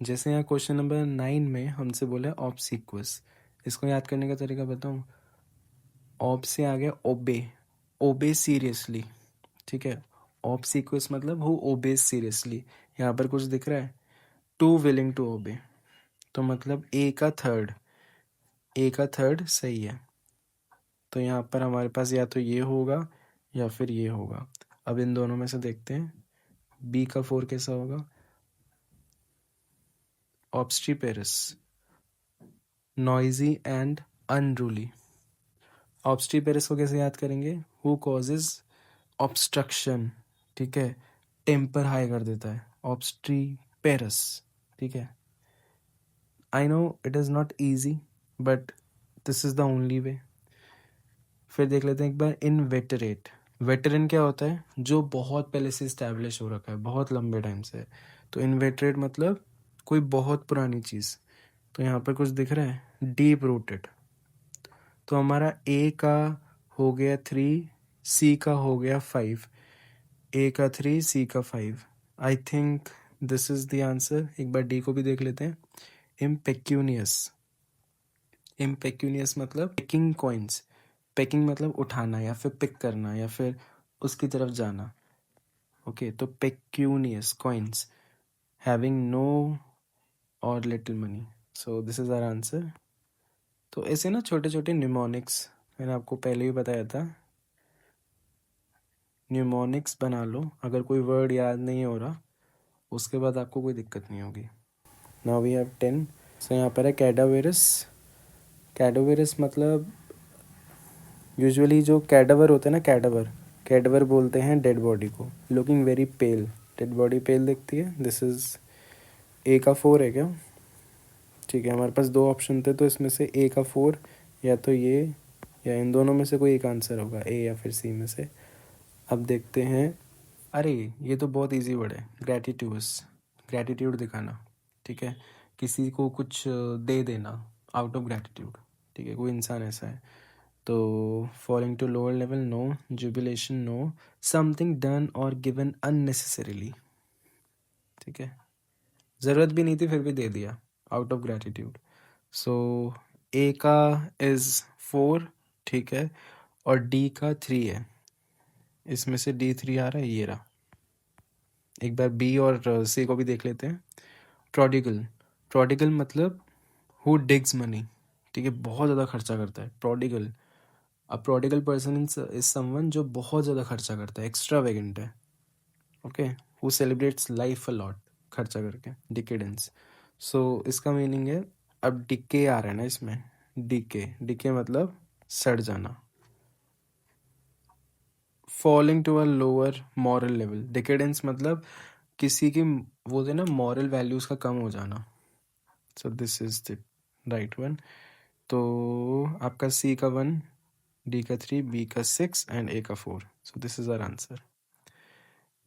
जैसे यहाँ क्वेश्चन नंबर 9 में हमसे बोला ऑब्सिक्वस, इसको याद करने का तरीका बताऊँ। ऑब से आ गया ओबे, ओबे सीरियसली। ठीक है, ऑब्सिक्वस मतलब हु ओबेज सीरियसली। यहाँ पर कुछ दिख रहा है, टू विलिंग टू ओबे, तो मतलब ए का थर्ड सही है। तो यहाँ पर हमारे पास या तो ये होगा या फिर ये होगा। अब इन दोनों में से देखते हैं बी का 4 कैसा होगा, ऑब्स्ट्रीपेरस, नॉइजी एंड अनरूली। ऑब्स्ट्रीपेरस को कैसे याद करेंगे, हु कॉजेज ऑब्स्ट्रक्शन। ठीक है, टेम्पर हाई कर देता है, ऑब्स्ट्रीपेरस। ठीक है, I know it is not easy but this is the only way. फिर देख लेते हैं एक बार इनवेटरेट। वेटरन क्या होता है? जो बहुत पहले से इस्टेब्लिश हो रखा है, बहुत लंबे टाइम से। तो इनवेटरेट मतलब कोई बहुत पुरानी चीज़। तो यहाँ पर कुछ दिख रहा है, डीप रूटेड। तो हमारा ए का हो गया 3, सी का हो गया 5। ए का 3, सी का 5। I think this is the answer. एक बार डी को भी देख लेते हैं। इम्पेक्यूनियस। इम्पेक्यूनियस मतलब पिकिंग कॉइन्स। पिकिंग मतलब उठाना या फिर पिक करना या फिर उसकी तरफ जाना। ओके, तो pecunious coins having no or little money. So this is our answer. तो ऐसे ना छोटे छोटे न्यूमोनिक्स, मैंने आपको पहले ही बताया था, न्यूमोनिक्स बना लो। अगर कोई वर्ड याद नहीं हो रहा उसके बाद आपको कोई दिक्कत नहीं होगी। Now we have 10। सो यहाँ पर है कैडावेरस। कैडावेरस मतलब यूजुअली जो कैडावर होता है ना, कैडावर, कैडावर बोलते हैं डेड बॉडी को। Looking very pale, dead body pale दिखती है। दिस इज ए का 4 है क्या? ठीक है, हमारे पास 2 ऑप्शन थे, तो इसमें से ए का 4 या तो ये या इन दोनों में से कोई एक आंसर होगा, ए या फिर सी में से। अब देखते हैं। अरे ये तो बहुत इजी वर्ड है, ग्रैटिट्यूड्स। ग्रैटिट्यूड दिखाना, ठीक है, किसी को कुछ दे देना आउट ऑफ ग्रैटिट्यूड। ठीक है, कोई इंसान ऐसा है। तो falling to lower level, no. Jubilation, no. Something done or given unnecessarily. ठीक है, ज़रूरत भी नहीं थी फिर भी दे दिया, आउट ऑफ ग्रैटिट्यूड। सो ए का इज 4, ठीक है, और डी का 3 है। इसमें से D3 आ रहा है, ये रहा। एक बार बी और सी को भी देख लेते हैं। प्रोडिगल। प्रोडिगल मतलब हु डिग्स मनी। ठीक है, बहुत ज़्यादा खर्चा करता है, prodigal. A prodigal person is someone जो बहुत ज़्यादा खर्चा करता है, एक्स्ट्रा वेगेंट है। Okay, who celebrates life a lot, खर्चा करके। डिकेडेंस। सो इसका मीनिंग है, अब डिके आ रहा है ना इसमें, डिके। डिके मतलब सड़ जाना। Falling to a lower moral level. Decadence मतलब किसी की वो थे ना मॉरल वैल्यूज का कम हो जाना। So this is the right one. तो आपका सी का 1, डी का 3, बी का 6 एंड ए का 4। So this is our answer.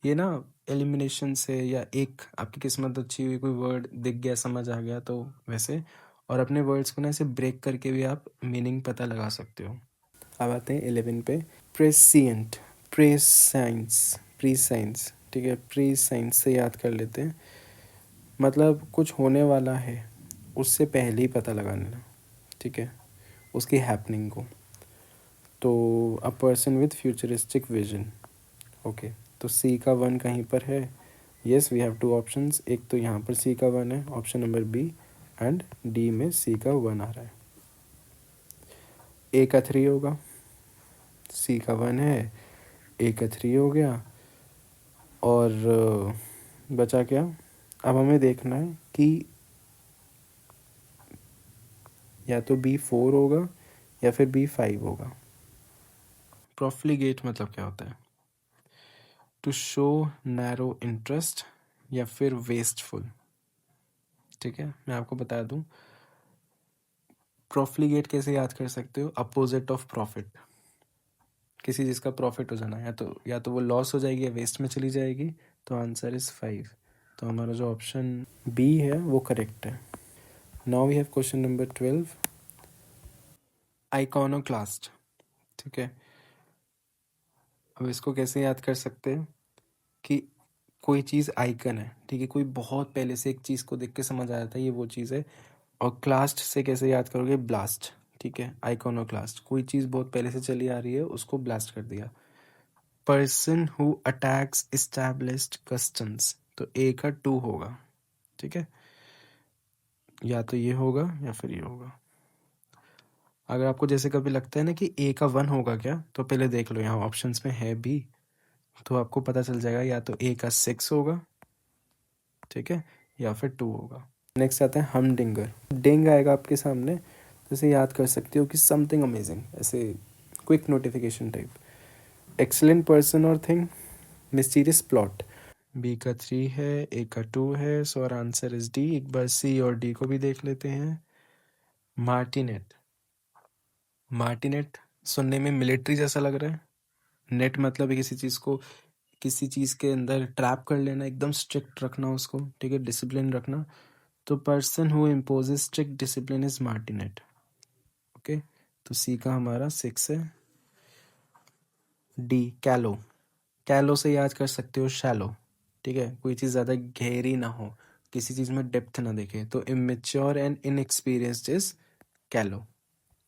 ये ना एलिमिनेशन से, या एक आपकी किस्मत अच्छी हुई, कोई वर्ड दिख गया, समझ आ गया, तो वैसे। और अपने वर्ड्स को ना ऐसे ब्रेक करके भी आप मीनिंग पता लगा सकते हो। अब आते हैं 11 पे। प्रेसिएंट, प्रेसाइंस, प्रीसाइंस। ठीक है, प्रीसाइंस से याद कर लेते हैं। मतलब कुछ होने वाला है उससे पहले ही पता लगा लेना। ठीक है, उसकी हैपनिंग को। तो a person with futuristic vision. Okay, तो सी का 1 कहीं पर है। Yes, we have 2 options. एक तो यहाँ पर सी का 1 है, option number B, and D में सी का 1 आ रहा है। ए का 3 होगा, सी का 1 है, ए का 3 हो गया, और बचा क्या? अब हमें देखना है कि या तो B4 होगा या फिर B5 होगा। प्रोफ्लिगेट मतलब क्या होता है? टू शो नैरो इंटरेस्ट या फिर वेस्टफुल। ठीक है, मैं आपको बता दूं, प्रोफ्लिगेट कैसे याद कर सकते हो? Opposite of profit. किसी चीज़ का प्रॉफिट हो जाना, या तो वो लॉस हो जाएगी या वेस्ट में चली जाएगी। तो आंसर इज 5। तो हमारा जो ऑप्शन बी है वो करेक्ट है। Now we have question number 12। Iconoclast. ठीक है, अब इसको कैसे याद कर सकते हैं कि कोई चीज़ आइकन है, ठीक है, कोई बहुत पहले से एक चीज़ को देख के समझ आया था ये वो चीज़ है। और क्लास्ट से कैसे याद करोगे? ब्लास्ट। ठीक है, आइकॉनोक्लास्ट, कोई चीज़ बहुत पहले से चली आ रही है उसको ब्लास्ट कर दिया। Person who attacks established customs, तो ए का 2 होगा। ठीक है, या तो ये होगा या फिर ये होगा। अगर आपको जैसे कभी लगता है ना कि ए का 1 होगा क्या, तो पहले देख लो यहाँ ऑप्शंस में है बी, तो आपको पता चल जाएगा या तो ए का 6 होगा, ठीक है, या फिर 2 होगा। नेक्स्ट आता है हमडिंगर। डिंग आएगा आपके सामने, जैसे याद कर सकते हो कि समथिंग अमेजिंग, ऐसे quick notification type. Excellent person or thing, mysterious plot. B का 3 है, ए का 2 है, so our answer is D. एक बार सी और डी को भी देख लेते हैं। मार्टिनेट। मार्टिनेट सुनने में मिलिट्री जैसा लग रहा है, नेट मतलब है किसी चीज़ के अंदर ट्रैप कर लेना, एकदम स्ट्रिक्ट रखना उसको, ठीक है, डिसिप्लिन रखना। तो person who imposes strict discipline is martinet. Okay, तो सी का हमारा 6 है। डी कैलो, कैलो से याद कर सकते हो शैलो, ठीक है, कोई चीज़ ज़्यादा गहरी ना हो, किसी चीज़ में डेप्थ ना देखे, तो immature and inexperienced is callow.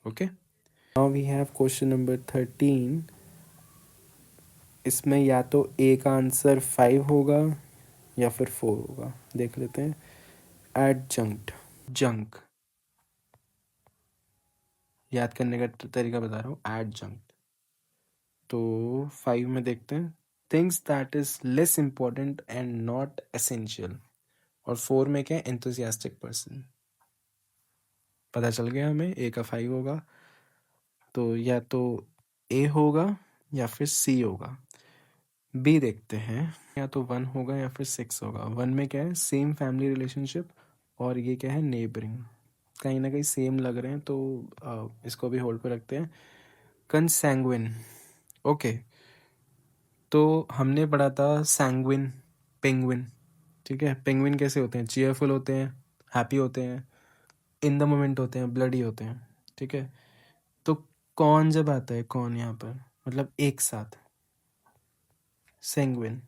Okay, now we have question number 13। इसमें या तो ए का आंसर 5 होगा या फिर 4 होगा, देख लेते हैं। एडजंक्ट, जंक, याद करने का तरीका बता रहा हूँ, एडजंक्ट। तो 5 में देखते हैं, things that is less important and not essential. और 4 में क्या है, एंथुसियास्टिक पर्सन। पता चल गया हमें, ए का 5 होगा, तो या तो ए होगा या फिर सी होगा। बी देखते हैं, या तो 1 होगा या फिर 6 होगा। 1 में क्या है, सेम फैमिली रिलेशनशिप, और ये क्या है, नेबरिंग, कहीं ना कहीं सेम लग रहे हैं, तो इसको भी होल्ड पे रखते हैं। कंसैंग्विन, ओके, तो हमने पढ़ा था सैंग्विन, पेंगुइन, ठीक है। पेंगुइन कैसे होते हैं, चीयरफुल होते हैं, हैप्पी होते हैं, इन द मोमेंट होते हैं, ब्लडी होते हैं, ठीक है। तो कौन जब आता है, कौन यहाँ पर, मतलब एक साथ, सेंगुइन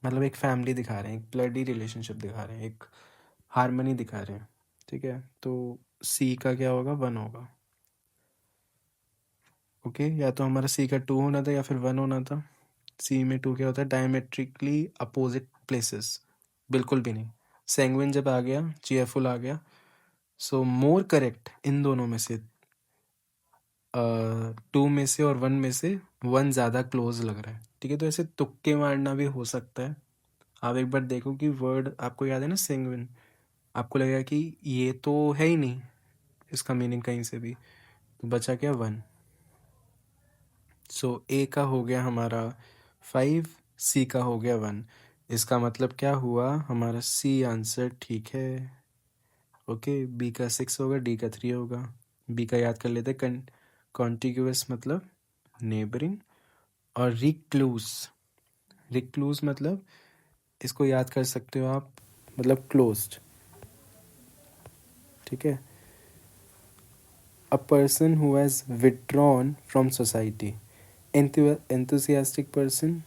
मतलब एक फैमिली दिखा रहे हैं, एक ब्लडी रिलेशनशिप दिखा रहे हैं, एक हारमनी दिखा रहे हैं, ठीक है। तो सी का क्या होगा, 1 होगा। ओके, या तो हमारा सी का 2 होना था या फिर 1 होना था। सी में 2 क्या होता है, डायमेट्रिकली अपोजिट प्लेसेस, बिल्कुल भी नहीं। सेंगविन जब आ गया, चीयरफुल आ गया, सो मोर करेक्ट इन दोनों में से, 2 में से और 1 में से 1 ज़्यादा क्लोज लग रहा है, ठीक है। तो ऐसे तुक्के मारना भी हो सकता है। आप एक बार देखो कि वर्ड आपको याद है ना, सेंगविन, आपको लगेगा कि ये तो है ही नहीं, इसका मीनिंग कहीं से भी, तो बचा क्या, 1। सो ए का हो गया हमारा 5, सी का हो गया 1। इसका मतलब क्या हुआ, हमारा सी आंसर ठीक है। ओके, बी का 6 होगा, डी का 3 होगा। बी का याद कर लेते, कॉन्टिग्यूअस मतलब नेबरिंग, और रिक्लूस, रिक्लूस मतलब इसको याद कर सकते हो आप, मतलब क्लोज्ड, ठीक है। A person who has withdrawn from society, enthusiastic person,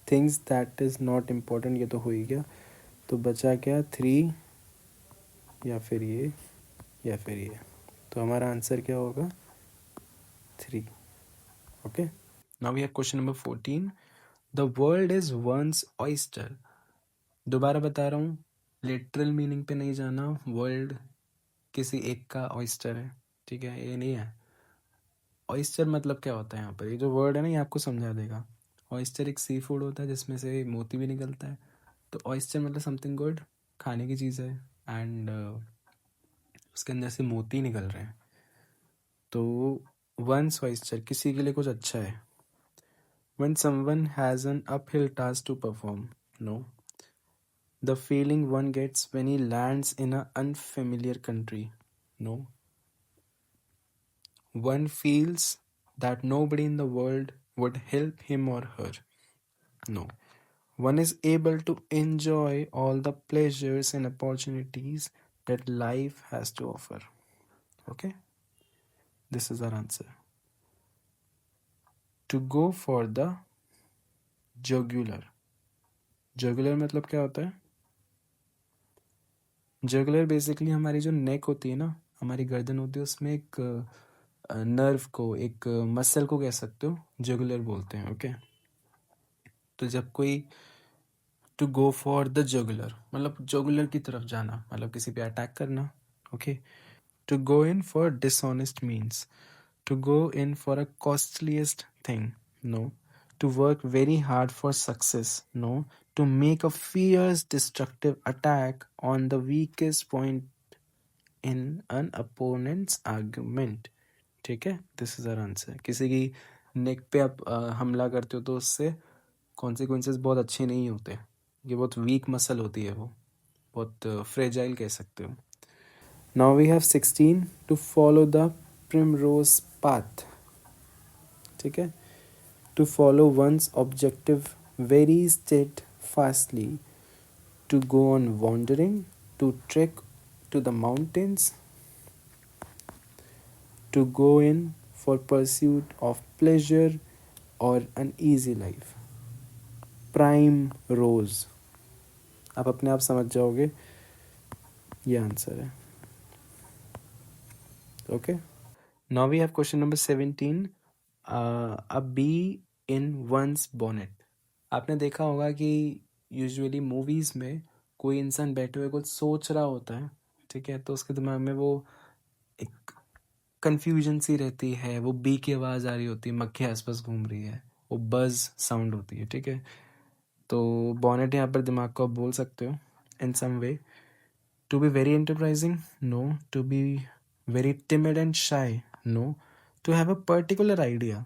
things that is not important, ये तो हो ही गया। तो बचा क्या, 3 या फिर ये, या फिर ये, तो हमारा आंसर क्या होगा, 3। Okay, now we have question number 14। The world is one's oyster. दोबारा बता रहा हूँ, लिटरल मीनिंग पे नहीं जाना, वर्ल्ड किसी एक का ऑयस्टर है, ठीक है, ये नहीं है। ऑयस्टर मतलब क्या होता है, यहाँ पर ये जो वर्ड है ना, ये आपको समझा देगा। ऑयस्टर एक सी फूड होता है जिसमें से मोती भी निकलता है। तो ऑयस्टर मतलब समथिंग गुड, खाने की चीज़ है, एंड उसके अंदर से मोती निकल रहे हैं। तो वंस ऑयस्टर किसी के लिए कुछ अच्छा है। When someone has an uphill task to perform, no. The feeling one gets when he lands in an unfamiliar country, no. One feels that nobody in the world would help him or her, no. One is able to enjoy all the pleasures and opportunities that life has to offer. Okay, this is our answer. To go for the jugular. Jugular मतलब क्या होता है, जुगुलर बेसिकली हमारी जो नेक होती है ना, हमारी गर्दन होती है, उसमें एक नर्व को, एक मसल को कह सकते हो, जुगुलर बोलते हैं। ओके, तो जब कोई, to go for the jugular मतलब जुगुलर की तरफ जाना, मतलब किसी पे अटैक करना। Okay, to go in for dishonest means, to go in for a costliest thing, no. To work very hard for success, no. To make a fierce destructive attack on the weakest point in an opponent's argument, ठीक है। This is our answer. किसी की नेक पे आप हमला करते हो तो उससे कॉन्सिक्वेंसेस बहुत अच्छे नहीं होते, ये बहुत वीक मसल होती है, वो बहुत फ्रेजाइल कह सकते हो। Now we have 16, to follow the primrose path, ठीक है। To follow one's objective very steadfastly, to go on wandering, to trek to the mountains, to go in for pursuit of pleasure or an easy life. Primrose, आप अपने आप समझ जाओगे ये आंसर है. Okay, now we have question number 17. A bee in one's bonnet. आपने देखा होगा कि यूजुअली मूवीज में कोई इंसान बैठे हुए कुछ सोच रहा होता है, ठीक है, तो उसके दिमाग में वो एक कंफ्यूजन सी रहती है, वो बी की आवाज़ आ रही होती है, मक्खी आसपास घूम रही है, वो बज साउंड होती है, ठीक है. तो बॉनेट यहाँ पर दिमाग को आप बोल सकते हो in some way. To be very enterprising, no. To be very timid and shy, no. To have a particular idea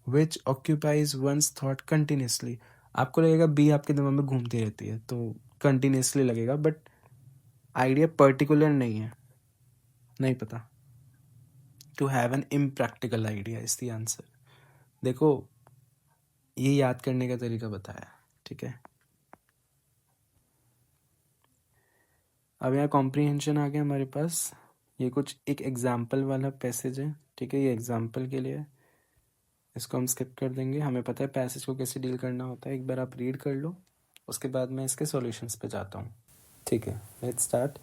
which occupies one's thought continuously. आपको लगेगा बी आपके दिमाग में घूमती रहती है, तो कंटिन्यूसली लगेगा, बट आइडिया पर्टिकुलर नहीं है, नहीं पता. To have an impractical idea is the answer. देखो, ये याद करने का तरीका बताया, ठीक है. अब यहाँ कॉम्प्रीहेंशन आ गया हमारे पास. ये कुछ एक एग्जाम्पल वाला पैसेज है, ठीक है, ये एग्जाम्पल के लिए. इसको हम स्किप कर देंगे, हमें पता है पैसेज को कैसे डील करना होता है. एक बार आप रीड कर लो, उसके बाद मैं इसके सॉल्यूशंस पे जाता हूँ, ठीक है. Let's start.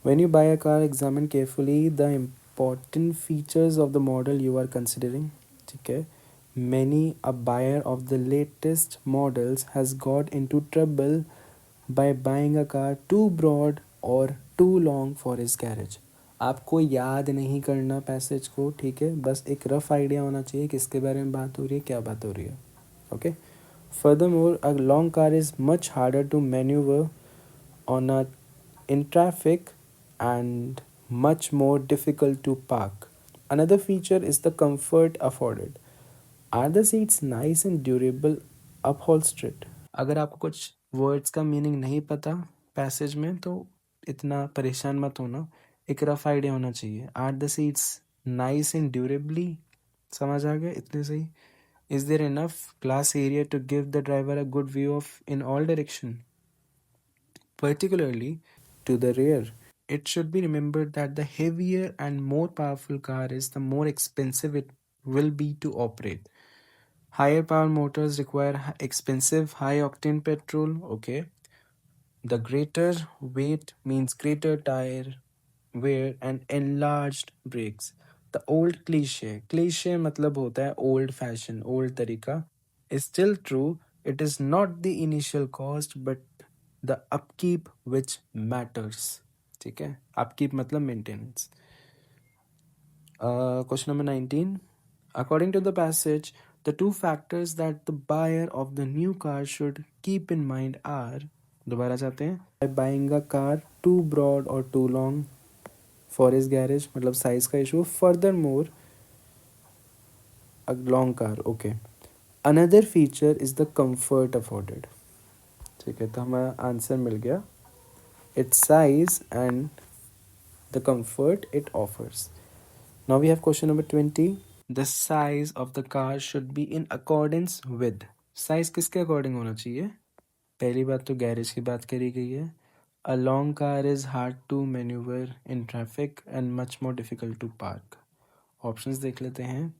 When you buy a car, examine carefully the important features of the model you are considering. ठीक है. Many a buyer of the latest models has got into trouble by buying a car too broad or too long for his garage. आपको याद नहीं करना पैसेज को, ठीक है, बस एक रफ आइडिया होना चाहिए किसके बारे में बात हो रही है, क्या बात हो रही है. Okay. Furthermore, a long car is much harder to maneuver on a in traffic and much more difficult to park. Another feature is the comfort afforded. Are the seats nice and durable upholstered? अगर आपको कुछ वर्ड्स का मीनिंग नहीं पता पैसेज में, तो इतना परेशान मत होना, एक रफ आइडिया होना चाहिए. Are the seats nice and durably, समझ आ गया इतने सही. Is there enough glass area to give the driver a good view of in all direction, particularly to the rear. It should be remembered that the heavier and more powerful car is, the more expensive it will be to operate. Higher power motors require expensive high octane petrol. Okay. The greater weight means greater tire wear and enlarged brakes. The old cliche मतलब होता है old fashion, old तरीका, is still true. It is not the initial cost but the upkeep which matters. ठीक है, upkeep मतलब maintenance. Question number 19. According to the passage, the two factors that the buyer of the new car should keep in mind are, दोबारा चाहते हैं, by buying a car too broad or too long for his garage, मतलब साइज का issue. Furthermore, a long car. Okay. Another feature is the comfort afforded. ठीक है, तो हमारा आंसर मिल गया. Its size and the comfort it offers. Now we have question number 20. The size of the car should be in accordance with. Size किसके अकॉर्डिंग होना चाहिए? पहली बात तो गैरेज की बात करी गई है. A long car is hard to maneuver in traffic and much more difficult to park. Options देख लेते हैं.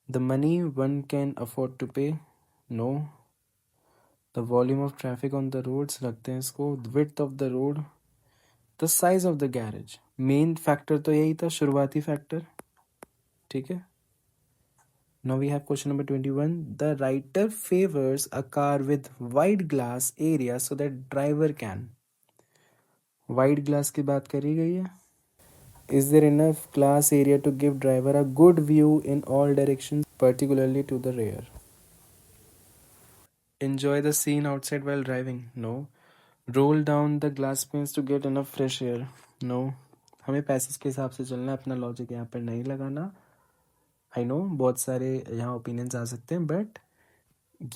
The money one can afford to pay, no. The volume of traffic on the roads, रखते हैं इसको. Width of the road. The size of the garage. Main factor तो यही था, शुरुआती फैक्टर, ठीक है. Now we have question number 21. The writer favors a car with wide glass area so that driver can. Wide glass की बात करी गई है. Is there enough glass area to give driver a good view in all directions, particularly to the rear? Enjoy the scene outside while driving? No. Roll down the glass panes to get enough fresh air? No. हमें पैसेज के हिसाब से चलना है, अपना लॉजिक यहाँ पर नहीं लगाना. आई नो बहुत सारे यहाँ ओपिनियंस आ सकते हैं, बट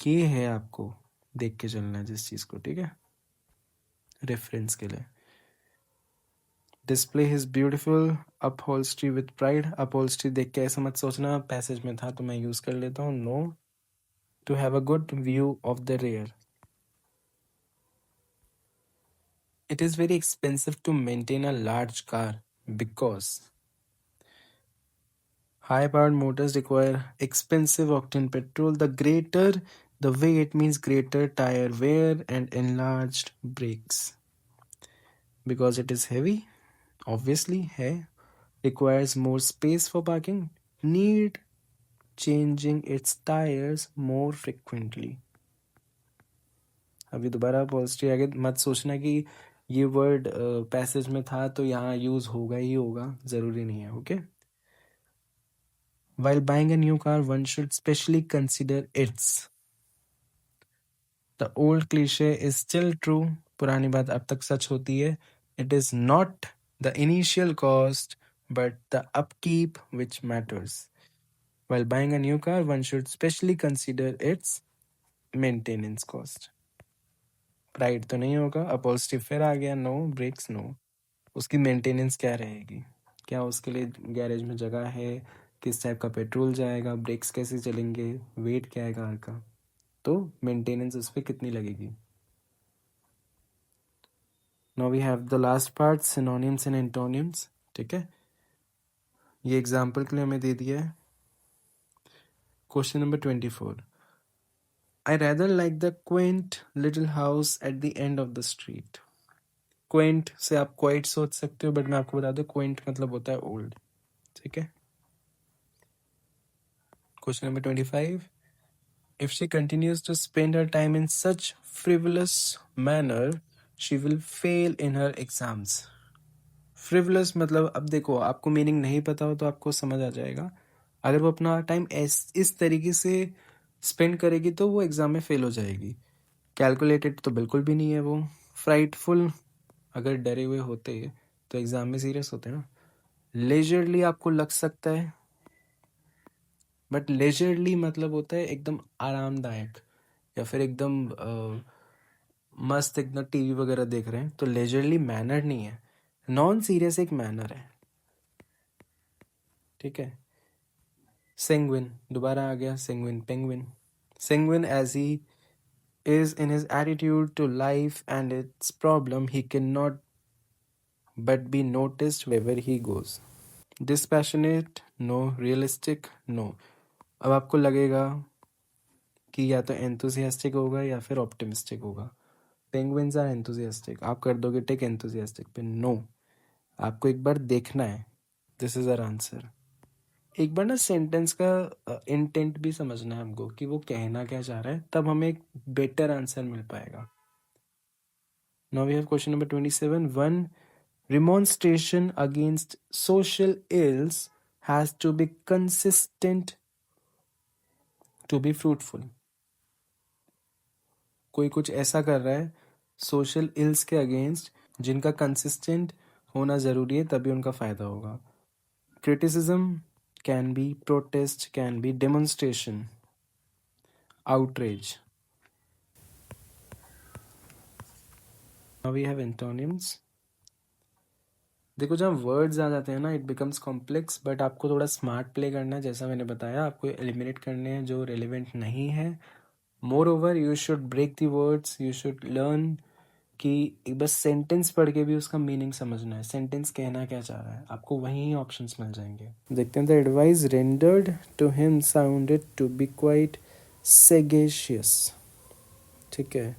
ये है आपको देख के चलना है जिस चीज़ को, ठीक है, रेफरेंस के लिए. Display his beautiful upholstery with pride. Upholstery देख के ऐसा मत सोचना पैसेज में था तो मैं यूज कर लेता हूँ. No. To have a good view of the rear. It is very expensive to maintain a large car because high-powered motors require expensive octane petrol. The greater the weight means greater tire wear and enlarged brakes. Because it is heavy, obviously, है, requires more space for parking, need changing its tires more frequently. अभी दोबारा पॉजिटिव आगे मत सोचना कि ये वर्ड पैसेज में था तो यहाँ यूज होगा ही होगा, जरूरी नहीं है. Okay. While buying a new car, one should specially consider its. The old cliche is still true. पुरानी बात अब तक सच होती है. It is not the initial cost, but the upkeep which matters. While buying a new car, one should specially consider its maintenance cost. Pride तो नहीं होगा. अपॉल्स्ट्री फिर आ गया. नो. Brakes no. उसकी मेंटेनेंस क्या रहेगी, क्या उसके लिए गैरेज में जगह है, किस टाइप का पेट्रोल जाएगा, ब्रेक्स कैसे चलेंगे, वेट क्या है कार का, तो मेंटेनेंस उस पर कितनी लगेगी. Now we have the last part, synonyms and antonyms. ठीक है, ये एग्जाम्पल के लिए हमें दे दिया है. Question number 24. I rather like the Quint little house at the end of the street. Quint से आप क्वाइट सोच सकते हो, बट मैं आपको बता दूं क्वेंट मतलब होता है ओल्ड. ठीक है. Question number 25. If she continues to spend her time in such frivolous manner, she will fail in her exams. Frivolous मतलब, अब देखो, आपको मीनिंग नहीं पता हो तो आपको समझ आ जाएगा. अगर वो अपना टाइम इस तरीके से स्पेंड करेगी तो वो एग्जाम में फेल हो जाएगी. कैलकुलेटेड तो बिल्कुल भी नहीं है वो. फ्राइटफुल, अगर डरे हुए होते तो एग्जाम में सीरियस होते ना. लेजरली आपको लग सकता है, बट लेजरली मतलब होता है एकदम आरामदायक, या फिर एकदम मस्त एकदम टीवी वगैरह देख रहे हैं. तो लेजरली मैनर नहीं है, नॉन सीरियस एक मैनर है. ठीक है. सेंग्विन, दोबारा आ गया sanguine. Penguin. Sanguine as he is in his attitude to life and its problem, he cannot but be noticed wherever he goes. Dispassionate, no. Realistic, no. अब आपको लगेगा कि या तो enthusiastic होगा या फिर optimistic होगा. Penguins are enthusiastic. आप कर दोगे टिक enthusiastic पे. No, आपको एक बार देखना है. This is our answer. एक बार ना सेंटेंस का इंटेंट भी समझना है हमको कि वो कहना क्या चाह रहा है, तब हमें एक बेटर आंसर मिल पाएगा. Now we have question number 27. One remonstration against social ills has to be consistent to be fruitful. कोई कुछ ऐसा कर रहा है सोशल इल्स के अगेंस्ट जिनका कंसिस्टेंट होना जरूरी है, तभी उनका फायदा होगा. Criticism can be protest, can be demonstration, outrage. Now we have antonyms. देखो जब वर्ड्स आ जाते हैं ना, इट बिकम्स कॉम्प्लेक्स, बट आपको थोड़ा स्मार्ट प्ले करना है. जैसा मैंने बताया, आपको एलिमिनेट करने हैं जो रेलिवेंट नहीं है. Moreover you should break the words, you should learn कि बस सेंटेंस पढ़ के भी उसका मीनिंग समझना है, सेंटेंस कहना क्या चाह रहा है. आपको वहीं ऑप्शंस मिल जाएंगे. देखते हैं. The advice rendered to him sounded to be quite sagacious. ठीक है.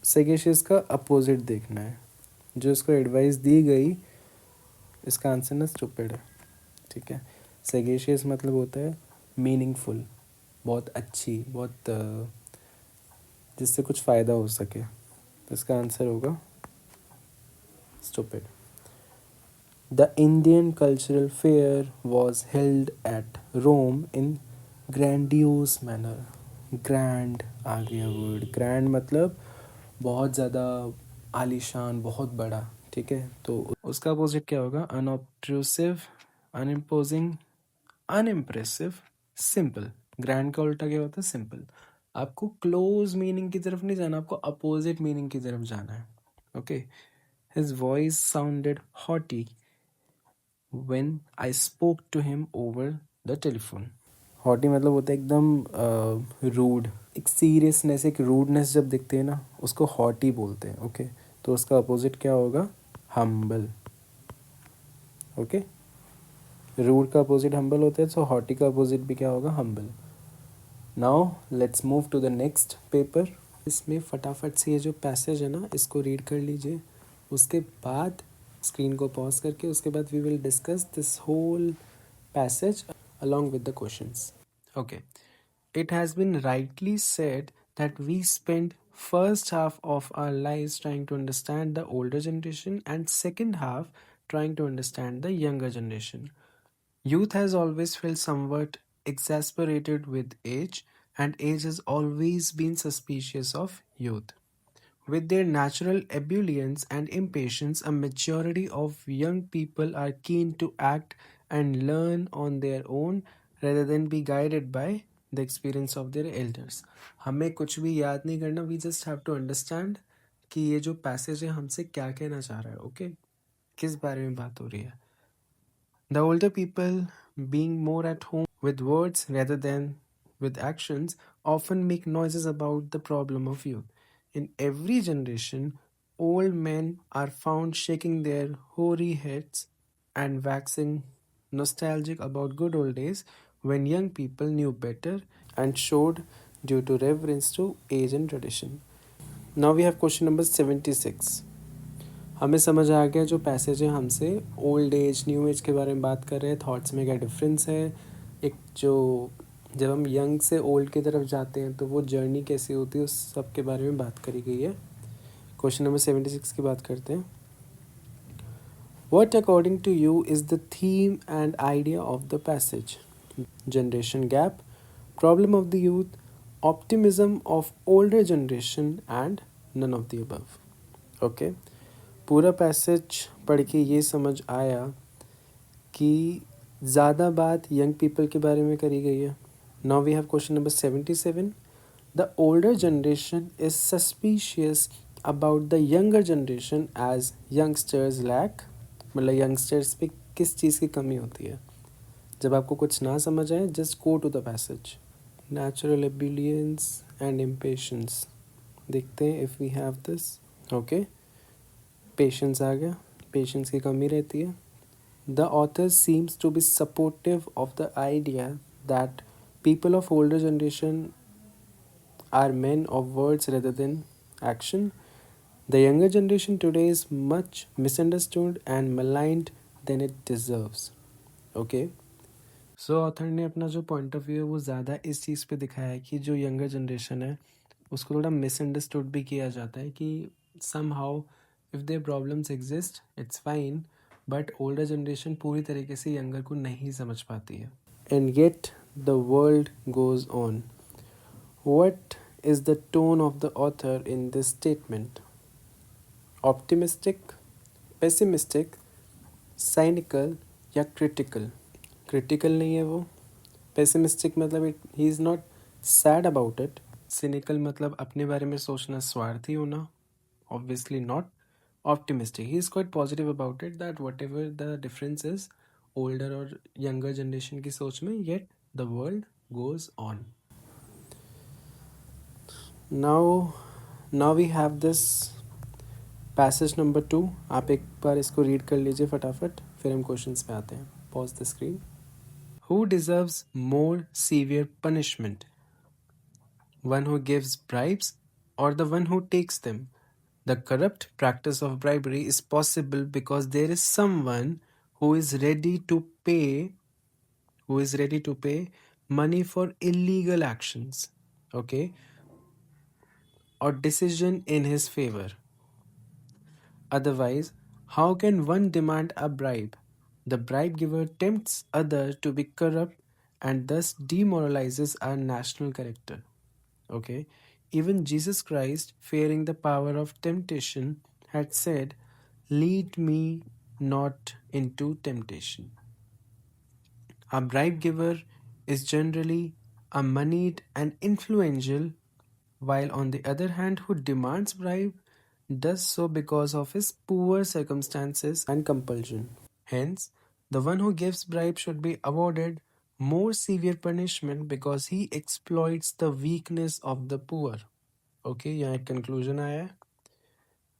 सेगेशियस का अपोजिट देखना है. जो इसको एडवाइस दी गई, इसका आंसर ना स्टूपिड है. ठीक है. सेगेशियस मतलब होता है मीनिंगफुल, बहुत अच्छी, बहुत जिससे कुछ फ़ायदा हो सके. तो इसका आंसर होगा stupid. The Indian cultural fair was held at Rome in grandiose manner. Grand आ गया वर्ड. ग्रैंड मतलब बहुत ज़्यादा आलीशान, बहुत बड़ा. ठीक है. तो उसका अपोजिट क्या होगा? अनऑब्ट्रूसिव, अनइम्पोजिंग, अनइम्प्रेसिव, सिंपल. ग्रैंड का उल्टा क्या होता है? सिंपल. आपको क्लोज मीनिंग की तरफ नहीं जाना, आपको अपोजिट मीनिंग की तरफ जाना है. Okay. His voice sounded haughty when I spoke to him over the telephone. Haughty मतलब होता है एकदम रूड, एक सीरियसनेस, एक रूडनेस जब दिखते हैं ना, उसको हॉटी बोलते हैं. ओके, तो उसका अपोजिट क्या होगा? हम्बल. ओके, रूड का अपोजिट हम्बल होता है, सो हॉटी का अपोजिट भी क्या होगा? Humble. Now let's move to the next paper. इसमें फटाफट से ये जो पैसेज है ना, इसको रीड कर लीजिए. उसके बाद स्क्रीन को पॉज करके उसके बाद we will discuss this whole passage along with the questions. Okay. It has been rightly said that we spend first half of our lives trying to understand the older generation and second half trying to understand the younger generation. Youth has always felt somewhat exasperated with age, and age has always been suspicious of youth. With their natural ebullience and impatience, a majority of young people are keen to act and learn on their own rather than be guided by the experience of their elders. हमें कुछ भी याद नहीं करना, we just have to understand कि ये जो पैसेज है हमसे क्या कहना चाह रहा है. ओके, किस बारे में बात हो रही है. The older people, being more at home with words rather than with actions, often make noises about the problem of youth. In every generation, old men are found shaking their hoary heads and waxing nostalgic about good old days when young people knew better and showed due to reverence to age and tradition. Now we have question number 76. हमें समझ आ गया जो पैसेज है हमसे ओल्ड एज न्यू एज के बारे में बात कर रहे हैं, थॉट्स में क्या डिफरेंस है. एक जो जब हम यंग से ओल्ड की तरफ जाते हैं तो वो जर्नी कैसी होती है, उस सब के बारे में बात करी गई है. क्वेश्चन नंबर 76 की बात करते हैं. What according to you is the theme and idea of the passage? Generation gap, problem of the youth, optimism of older generation and none of the above. Okay. पूरा पैसेज पढ़ के ये समझ आया कि ज़्यादा बात यंग पीपल के बारे में करी गई है. Now we have question number 77. The older generation is suspicious about the younger generation as youngsters lack. मतलब यंगस्टर्स पे किस चीज़ की कमी होती है. जब आपको कुछ ना समझ आए, just go to the passage. Natural ebullience and impatience. देखते हैं if we have this. Okay, patience आ गया, पेशेंस की कमी रहती है. The author seems to be supportive of the idea that people of older generation are men of words rather than action. The younger generation today is much misunderstood and maligned than it deserves. Okay. So author ने अपना जो पॉइंट ऑफ व्यू है वो ज़्यादा इस चीज़ पे दिखाया है कि जो यंगर जनरेशन है उसको थोड़ा मिसअंडरस्टूड भी किया जाता है कि somehow if their problems exist it's fine, but older generation पूरी तरीके से यंगर को नहीं समझ पाती है. And yet the world goes on. What is the tone of the author in this statement? Optimistic, pessimistic, cynical या critical? Critical नहीं है वो. Pessimistic मतलब he is not sad about it. Cynical मतलब अपने बारे में सोचना, स्वार्थी होना. Obviously not. Optimistic, he is quite positive about it that whatever the difference is older और younger generation की सोच में, yet the world goes on. Now we have this passage number 2. आप एक बार इसको रीड कर लीजिए फटाफट, फिर हम क्वेश्चंस पे आते हैं. Pause the screen. Who deserves more severe punishment? One who gives bribes or the one who takes them? The corrupt practice of bribery is possible because there is someone who is ready to pay money for illegal actions, okay, or decision in his favor. Otherwise, how can one demand a bribe? The bribe giver tempts others to be corrupt and thus demoralizes our national character. Okay, even Jesus Christ, fearing the power of temptation, had said, "Lead me not into temptation." A bribe giver is generally a moneyed and influential, while on the other hand, who demands bribe does so because of his poor circumstances and compulsion. Hence, the one who gives bribe should be awarded more severe punishment because he exploits the weakness of the poor. Okay, यहाँ एक conclusion आया है.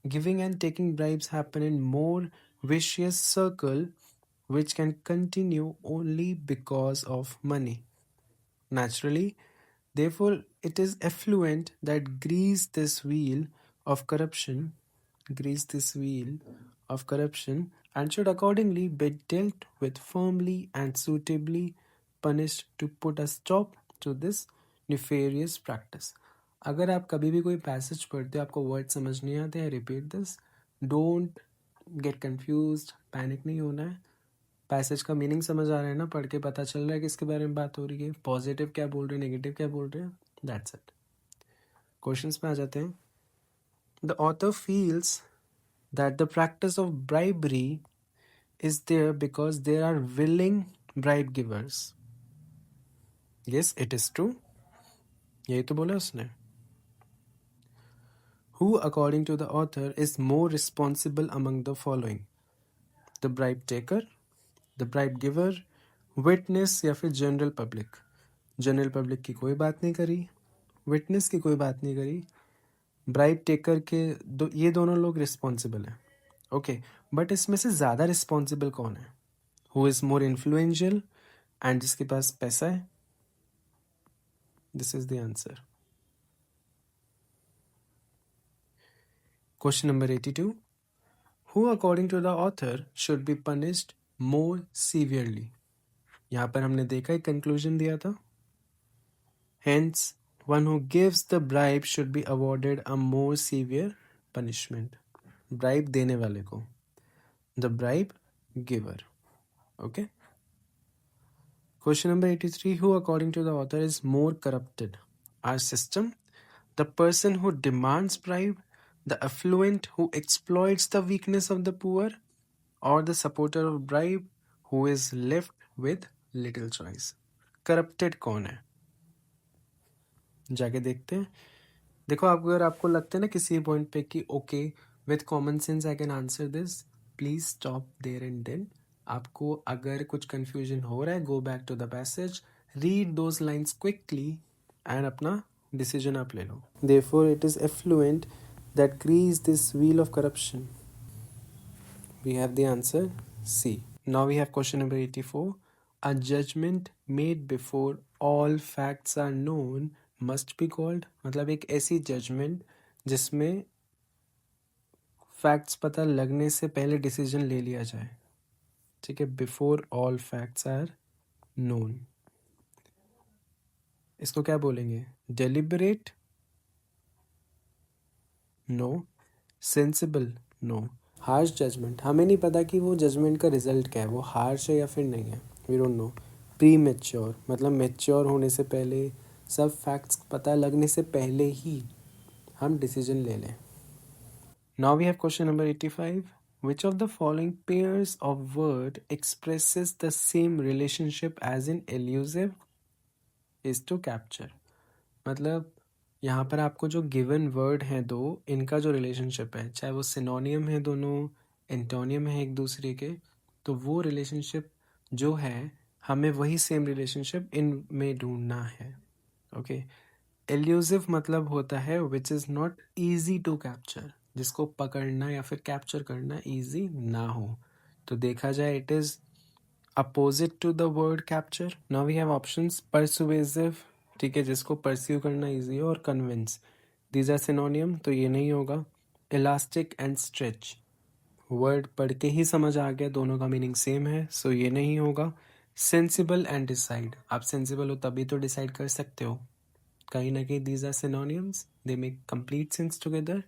Giving and taking bribes happen in more vicious circle which can continue only because of money. Naturally, therefore, it is affluent that grease this wheel of corruption, and should accordingly be dealt with firmly and suitably punished to put a stop to this nefarious practice. अगर आप कभी भी कोई पैसेज पढ़ते हो आपको वर्ड समझ नहीं आते हैं repeat this don't get confused panic नहीं होना है पैसेज का मीनिंग समझ आ रहा है ना पढ़ के पता चल रहा है किसके बारे में बात हो रही है पॉजिटिव क्या बोल रहे हैं नेगेटिव क्या बोल रहे हैं दैट्स इट क्वेश्चंस में आ जाते हैं the author feels that the practice of bribery is there because there are willing bribe givers. Yes, it is true. यही तो बोला उसने. Who, according to the author, is more responsible among the following? The bribe taker, the bribe giver, witness या फिर general public. General public की कोई बात नहीं करी, witness की कोई बात नहीं करी, bribe taker के ये दोनों लोग responsible हैं. ओके बट इसमें से ज़्यादा रिस्पॉन्सिबल कौन है who is more influential and जिसके पास पैसा है this is the answer question number 82 who according to the author should be punished more severely यहाँ पर हमने देखा एक कंक्लूजन दिया था hence one who gives the bribe should be awarded a more severe punishment bribe देने वाले को the bribe giver. Okay. Question number 83 who according to the author is more corrupted? Our system, the person who demands bribe, the affluent who exploits the weakness of the poor, or the supporter of bribe who is left with little choice. Corrupted कौन है जाके देखते हैं देखो आप अगर आपको लगता है ना किसी पॉइंट पे कि okay with common sense I can answer this please stop there and then आपको अगर कुछ कंफ्यूजन हो रहा है go back to the passage read those lines quickly and अपना डिसीजन आप ले लो therefore it is affluent that grease this wheel of corruption we have the answer C now we have question number 84 a judgment made before all facts are known must be called मतलब एक ऐसी जजमेंट जिसमें फैक्ट्स पता लगने से पहले डिसीजन ले लिया जाए ठीक है before all facts are known इसको क्या बोलेंगे deliberate no sensible no harsh judgement हमें नहीं पता कि वो जजमेंट का रिजल्ट क्या है वो हार्श है या फिर नहीं है we don't know premature मतलब मैच्योर होने से पहले सब फैक्ट्स पता लगने से पहले ही हम डिसीजन ले लें Now we have question number 85. Which of the following pairs of word expresses the same relationship as in elusive is to capture? मतलब यहाँ पर आपको जो गिवन वर्ड हैं दो इनका जो रिलेशनशिप है चाहे वो सिनोनियम है दोनों एंटोनियम है एक दूसरे के तो वो रिलेशनशिप जो है हमें वही सेम रिलेशनशिप इन में ढूंढना है ओके एल्यूसिव मतलब होता है which is not easy to capture जिसको पकड़ना या फिर कैप्चर करना इजी ना हो तो देखा जाए it is opposite to the word capture now we have options persuasive ठीक है जिसको परस्यू करना इजी हो और कन्विंस दीज आर सिनोनियम तो ये नहीं होगा इलास्टिक एंड स्ट्रेच वर्ड पढ़ के ही समझ आ गया दोनों का मीनिंग सेम है सो ये नहीं होगा सेंसिबल एंड डिसाइड आप सेंसिबल हो तभी तो डिसाइड कर सकते हो कहीं ना कहीं these are synonyms they make complete sense together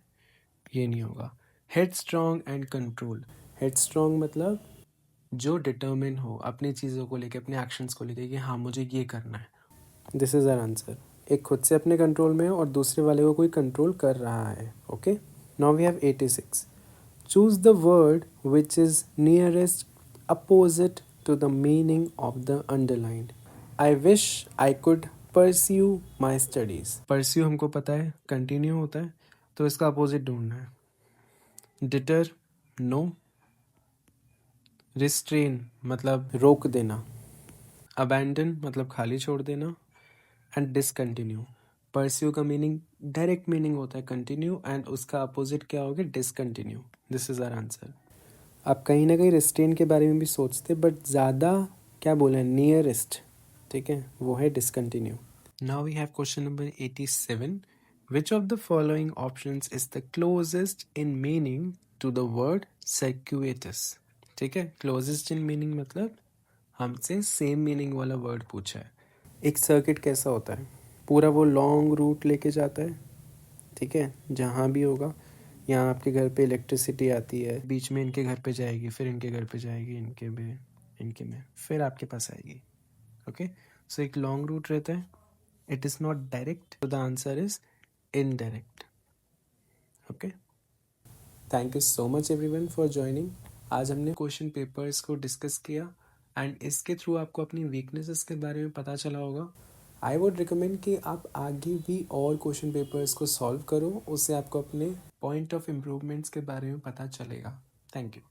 ये नहीं होगा headstrong and control headstrong मतलब जो डिटर्मिन हो अपनी चीज़ों को लेके अपने एक्शंस को लेके कि हाँ मुझे ये करना है दिस इज़ आवर आंसर एक खुद से अपने कंट्रोल में है और दूसरे वाले को कोई कंट्रोल कर रहा है okay now we have 86 choose the word which is nearest opposite to the meaning of the underlined I wish I could pursue my studies pursue हमको पता है कंटिन्यू होता है तो इसका अपोजिट ढूंढना है डिटर, नो। रिस्ट्रेन मतलब रोक देना। अबैंडन मतलब खाली छोड़ देना। एंड डिसकंटिन्यू, परस्यू का मीनिंग डायरेक्ट मीनिंग होता है कंटिन्यू, एंड उसका अपोजिट क्या होगा, discontinue. This is our answer. आप कहीं ना कहीं रिस्ट्रेन के बारे में भी सोचते, बट ज़्यादा क्या बोले, नियरेस्ट, ठीक है, वो है discontinue. Now we have question number 87। Which of the following options is the closest in meaning to the word circuitous. ठीक है, क्लोजेस्ट इन मीनिंग मतलब हमसे सेम मीनिंग वाला वर्ड पूछा है। एक सर्किट कैसा होता है, पूरा वो लॉन्ग रूट लेके जाता है, ठीक है, जहाँ भी होगा। यहाँ आपके घर पे इलेक्ट्रिसिटी आती है, बीच में इनके घर पे जाएगी, फिर इनके घर पे जाएगी, इनके में फिर आपके पास आएगी। ओके, सो एक लॉन्ग रूट रहता है। It is not direct, the answer is indirect. Okay, thank you so much everyone for joining. आज हमने क्वेश्चन पेपर्स को डिस्कस किया, एंड इसके थ्रू आपको अपनी वीकनेसेस के बारे में पता चला होगा। आई वुड रिकमेंड कि आप आगे भी और क्वेश्चन पेपर्स को सॉल्व करो, उससे आपको अपने पॉइंट ऑफ इम्प्रूवमेंट्स के बारे में पता चलेगा। Thank you.